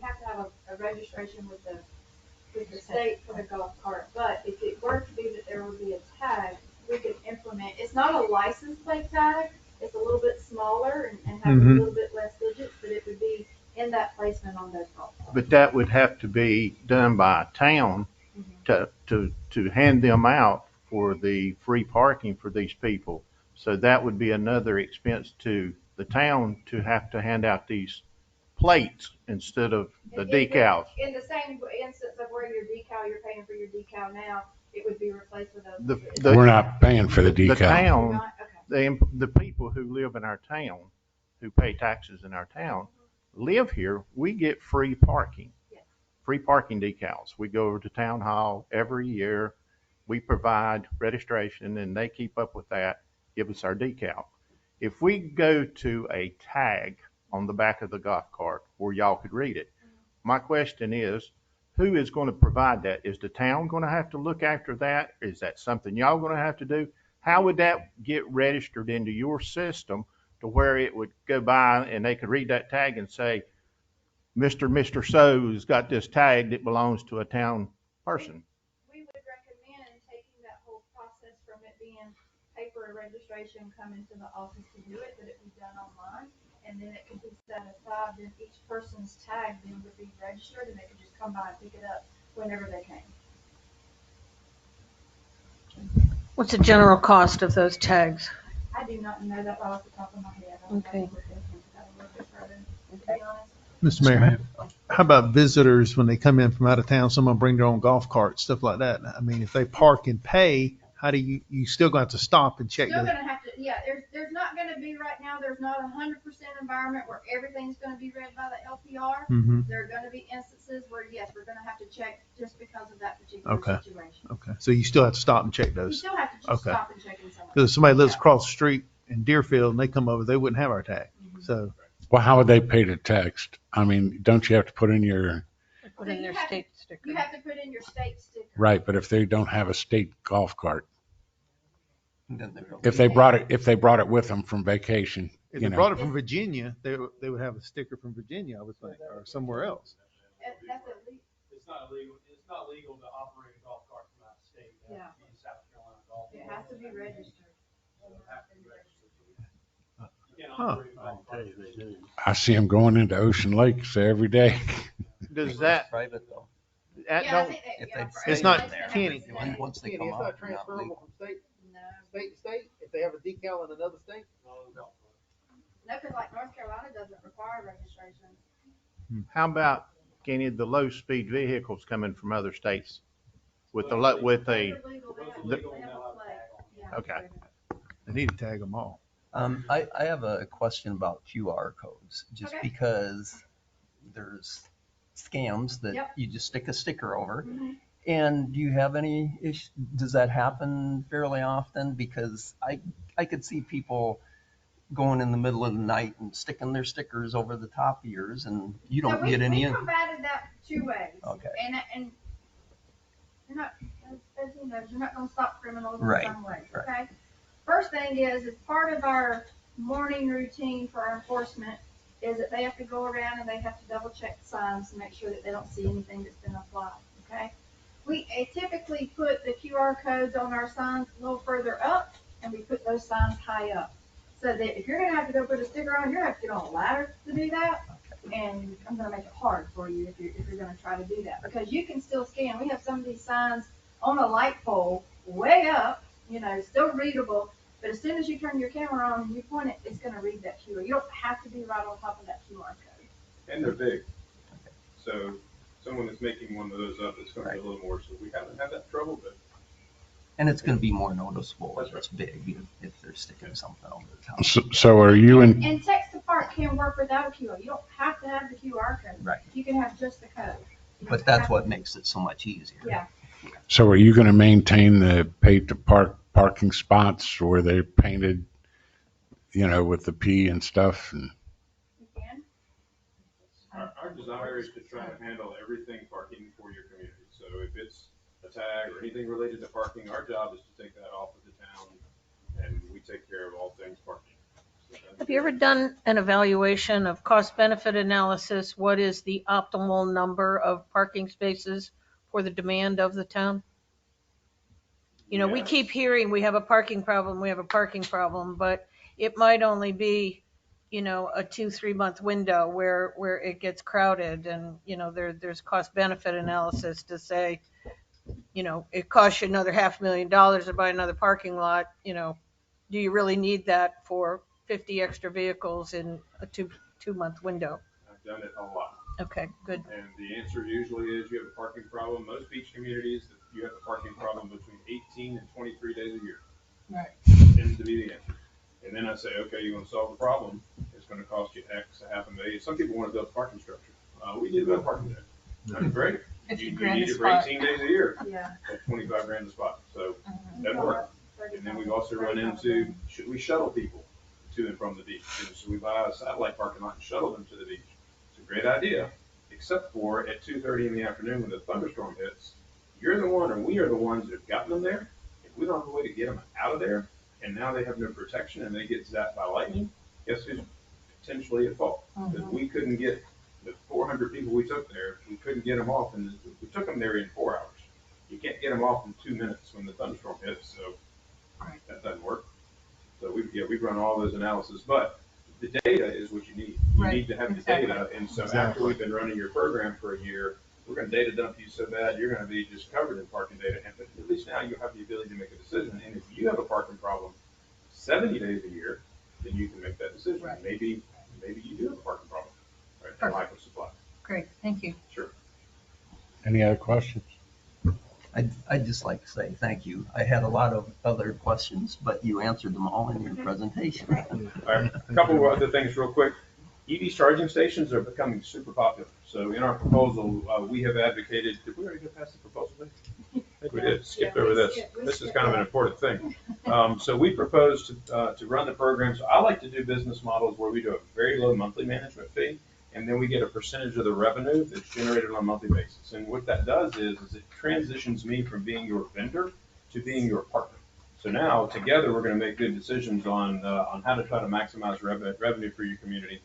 have to have a registration with the state for the golf cart. But if it were to be that there would be a tag, we could implement, it's not a license plate tag, it's a little bit smaller and has a little bit less digits, but it would be in that placement on those golf carts. But that would have to be done by a town to hand them out for the free parking for these people. So that would be another expense to the town to have to hand out these plates instead of the decals. In the same instance of where your decal, you're paying for your decal now, it would be replaced with a. We're not paying for the decal. The town, the people who live in our town, who pay taxes in our town, live here, we get free parking. Yes. Free parking decals. We go over to town hall every year. We provide registration and they keep up with that, give us our decal. If we go to a tag on the back of the golf cart where y'all could read it, my question is, who is going to provide that? Is the town going to have to look after that? Is that something y'all going to have to do? How would that get registered into your system to where it would go by and they could read that tag and say, Mr. So's got this tag that belongs to a town person? We would recommend taking that whole process from it being paper registration, coming to the office to do it, that it be done online, and then it could be set aside, then each person's tag then would be registered, and they could just come by and pick it up whenever they came. What's the general cost of those tags? I do not know that off the top of my head. Okay. Mr. Mayor, how about visitors when they come in from out of town? Someone bring their own golf cart, stuff like that. I mean, if they park and pay, how do you still going to have to stop and check? Still going to have to, yeah, there's not going to be right now, there's not 100% environment where everything's going to be read by the LPR. There are going to be instances where, yes, we're going to have to check just because of that particular situation. Okay. So you still have to stop and check You those? still have to just stop and check in some of Because if somebody lives across the street in Deerfield and they come over, they wouldn't have our tag. So. Well, how would they pay to text? I mean, don't you have to put in your... Put in their state sticker. You have to put in your state sticker. Right, but if they don't have a state golf cart, if they brought it with them from vacation, if they brought it from Virginia, they would have a sticker from Virginia, I would think, or somewhere else. That's illegal. It's not illegal. It's not legal to operate a golf cart from out of state. It has to be South Carolina golf. It has to be registered. I see them going into Ocean Lakes every day. Does that private though? It's not Kenny. Once they come out, they're not legal. From state to state, if they have a decal in another state? No, because like North Carolina doesn't require registration. How about, Kenny, the low speed vehicles coming from other states with the okay. They need to tag them all. I have a question about QR codes, just because there's scams that you just stick a sticker over, And do you have any issue? Does that happen fairly often? Because I could see people going in the middle of the night and sticking their stickers over the top of yours, and you So don't get any. We combated that 2 ways. Okay. And you're not, as you know, you're not going to stop criminals in Right, some ways. right. Okay. First thing is, as part of our morning routine for our enforcement, is that they have to go around and they have to double check the signs to make sure that they don't see anything that's been applied. Okay. We typically put the QR codes on our signs a little further up, and we put those signs high up. So that if you're going to have to go put a sticker on, you're going to have to get on a ladder to do that. And I'm going to make it hard for you if you're going to try to do that, because you can still scan. We have some of these signs on the light pole way up, still readable. But as soon as you turn your camera on and you point it, it's going to read that QR. You don't have to be right on top of that QR code. And they're big. So someone that's making one of those up, it's going to be a little more. So we haven't had that trouble, but. And it's going to be more noticeable if it's big, if they're sticking something over the top. So are you in? And text to park can work without a QR. You don't have to have the QR code. Right. You can have just the code. But that's what makes it so much easier. Yeah. So are you going to maintain the pay to park parking spots where they're painted, with the P and stuff? And Our desire is to try to handle everything parking for your community. So if it's a tag or anything related to parking, our job is to take that off of the town, and we take care of all things parking. Have you ever done an evaluation of cost-benefit analysis? What is the optimal number of parking spaces for the demand of the town? We keep hearing we have a parking problem, but it might only be, a 2-3 month window where it gets crowded, and, there's cost-benefit analysis to say, it costs you another $500,000 to buy another parking lot. Do you really need that for 50 extra vehicles in a 2-month window? I've done it a lot. Okay, good. And the answer usually is you have a parking problem. Most beach communities, you have a parking problem between 18 and 23 days a year. Right. Tends to be the answer. And then I say, okay, you want to solve the problem? It's going to cost you X, $500,000. Some people want to build a parking structure. We do build parking there. That's great. You need it for 18 days a year. Yeah. At $25,000 a spot. So that works. And then we've also run into, should we shuttle people to and from the beach? And so we buy a satellite parking lot and shuttle them to the beach. It's a great idea, except for at 2:30 in the afternoon when the thunderstorm hits, you're the one, or we are the ones that have gotten them there. If we don't have a way to get them out of there, and now they have no protection and they get zapped by lightning, guess who's potentially at fault? Because we couldn't get the 400 people we took there, we couldn't get them off, and we took them there in 4 hours. You can't get them off in 2 minutes when the thunderstorm hits, so that doesn't work. So we've run all those analyses, but the data is what you need. You need to have the data, and so after we've been running your program for a year, we're going to data dump you so bad you're going to be just covered in parking data, and at least now you have the ability to make a decision. And if you have a parking problem 70 days a year, then you can make that decision. Right. Maybe you do have a parking problem, right? For lack of supply. Great, thank you. Sure. Any other questions? I'd just like to say thank you. I had a lot of other questions, but you answered them all in your presentation. All right, a couple of other things real quick. EV charging stations are becoming super popular. So in our proposal, we have advocated, did we already get past the proposal? I think we did, skipped over this. This is kind of an important thing. So we propose to run the program. So I like to do business models where we do a very low monthly management fee, and then we get a percentage of the revenue that's generated on a monthly basis. And what that does is it transitions me from being your vendor to being your partner. So now together we're going to make good decisions on how to try to maximize revenue for your community.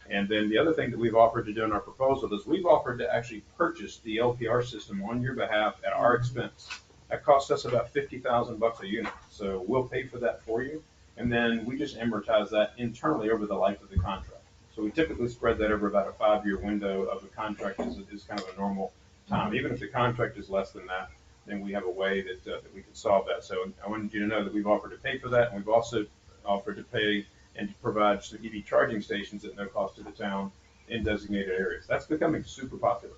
And then the other thing that we've offered to do in our proposal is we've offered to actually purchase the LPR system on your behalf at our expense. That costs us about $50,000 a unit. So we'll pay for that for you. And then we just amortize that internally over the life of the contract. So we typically spread that over about a 5-year window of the contract is kind of a normal time. Even if the contract is less than that, then we have a way that we can solve that. So I wanted you to know that we've offered to pay for that, and we've also offered to pay and to provide some EV charging stations at no cost to the town in designated areas. That's becoming super popular.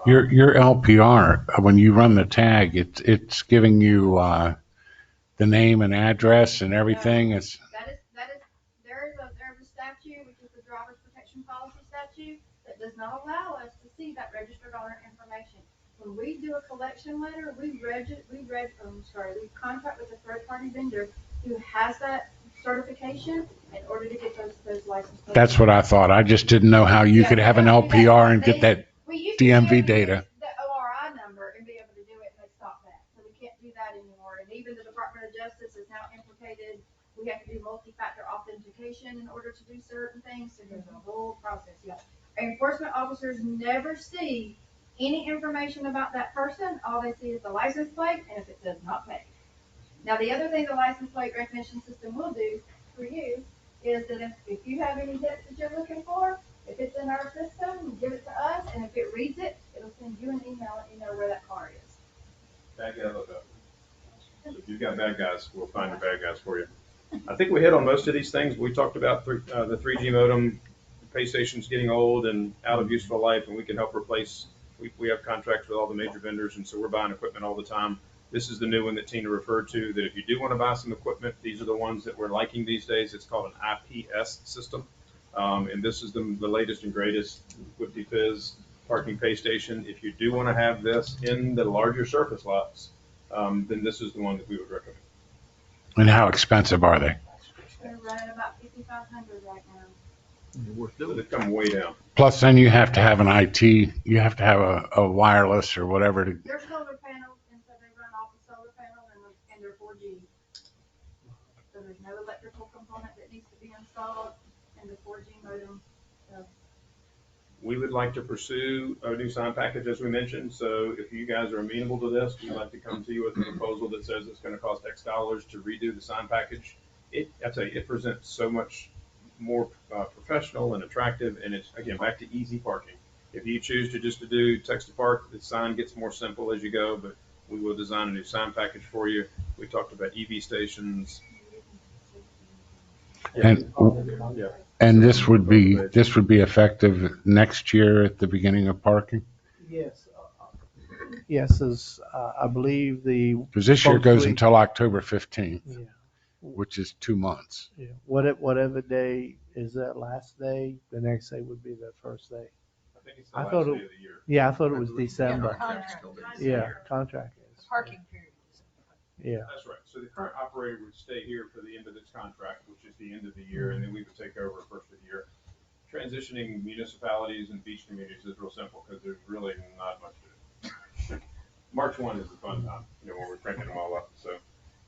Your LPR, when you run the tag, it's giving you the name and address and everything. It's There is a statute, which is the Driver's Protection Policy statute, that does not allow us to see that registered owner information. when we do a collection letter, we contract with a third-party vendor who has that certification in order to get those license plates. That's what I thought. I just didn't know how you could have an LPR and get that We used to be able to DMV get data. the ORI number and be able to do it, and they stopped that. So we can't do that anymore. And even the Department of Justice is now implicated. We have to do multi-factor authentication in order to do certain things. So there's a whole process. Yeah. Enforcement officers never see any information about that person. All they see is the license plate and if it says not paid. Now, the other thing the license plate recognition system will do for you is that if you have any debts that you're looking for, if it's in our system, you give it to us, and if it reads it, it'll send you an email letting you know where that car is. Bad guy look up. So if you've got bad guys, we'll find the bad guys for you. I think we hit on most of these things. We talked about the 3G modem, pay stations getting old and out of useful life, and we can help replace. We have contracts with all the major vendors, and so we're buying equipment all the time. This is the new one that Tina referred to, that if you do want to buy some equipment, these are the ones that we're liking these days. It's called an IPS system. And this is the latest and greatest Whippy Fizz parking pay station. If you do want to have this in the larger surface lots, then this is the one that we would recommend. And how expensive are they? They're running about $5,500 right now. So they've come way down. Plus, then you have to have an IT, you have to have a wireless or whatever to. They're solar panels, and so they run off the solar panel and they're 4G. So there's no electrical component that needs to be installed, and the 4G modem. We would like to pursue a new sign package, as we mentioned. So if you guys are amenable to this, we'd like to come to you with a proposal that says it's going to cost X dollars to redo the sign package. I tell you, it presents so much more professional and attractive, and it's, again, back to easy parking. If you choose to just to do text to park, the sign gets more simple as you go, but we will design a new sign package for you. We talked about EV stations. And this would be effective next year at the beginning of parking? Yes. Yes, as I believe Because this year goes until October 15th, yeah. which is 2 months. Yeah. Whatever day is that last day, the next day would be the first day. I think it's the last day of the year. Yeah, I thought it was December. Yeah, contract is. Parking period. Yeah. That's right. So the current operator would stay here for the end of its contract, which is the end of the year, and then we would take over first of the year. Transitioning municipalities and beach communities is real simple because there's really not much to do. March 1 is the fun time, when we're cranking them all up. So,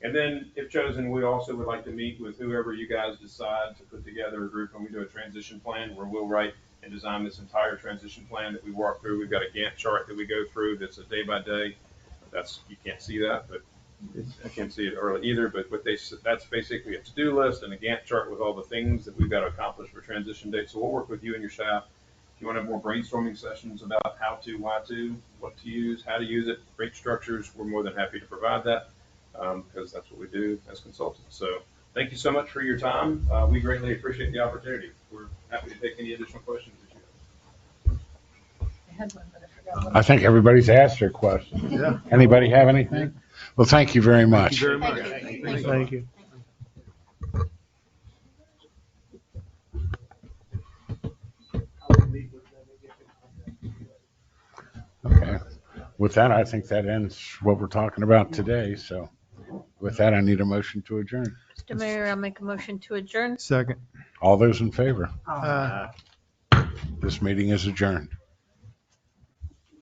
and then if chosen, we also would like to meet with whoever you guys decide to put together a group, and we do a transition plan where we'll write and design this entire transition plan that we walk through. We've got a Gantt chart that we go through that's a day by day. You can't see that, but I can't see it early either, but that's basically a to-do list and a Gantt chart with all the things that we've got to accomplish for transition date. So we'll work with you and your staff. If you want to have more brainstorming sessions about how to, why to, what to use, how to use it, rate structures, we're more than happy to provide that because that's what we do as consultants. So thank you so much for your time. We greatly appreciate the opportunity. We're happy to take any additional questions that you have. I think everybody's asked their questions. Yeah. Anybody have anything? Well, thank you very much. Thank you very much. Thank you. Okay. With that, I think that ends what we're talking about today. So with that, I need a motion to adjourn. Mr. Mayor, I'll make a motion to adjourn. Second. All those in favor? Uh, This meeting is adjourned.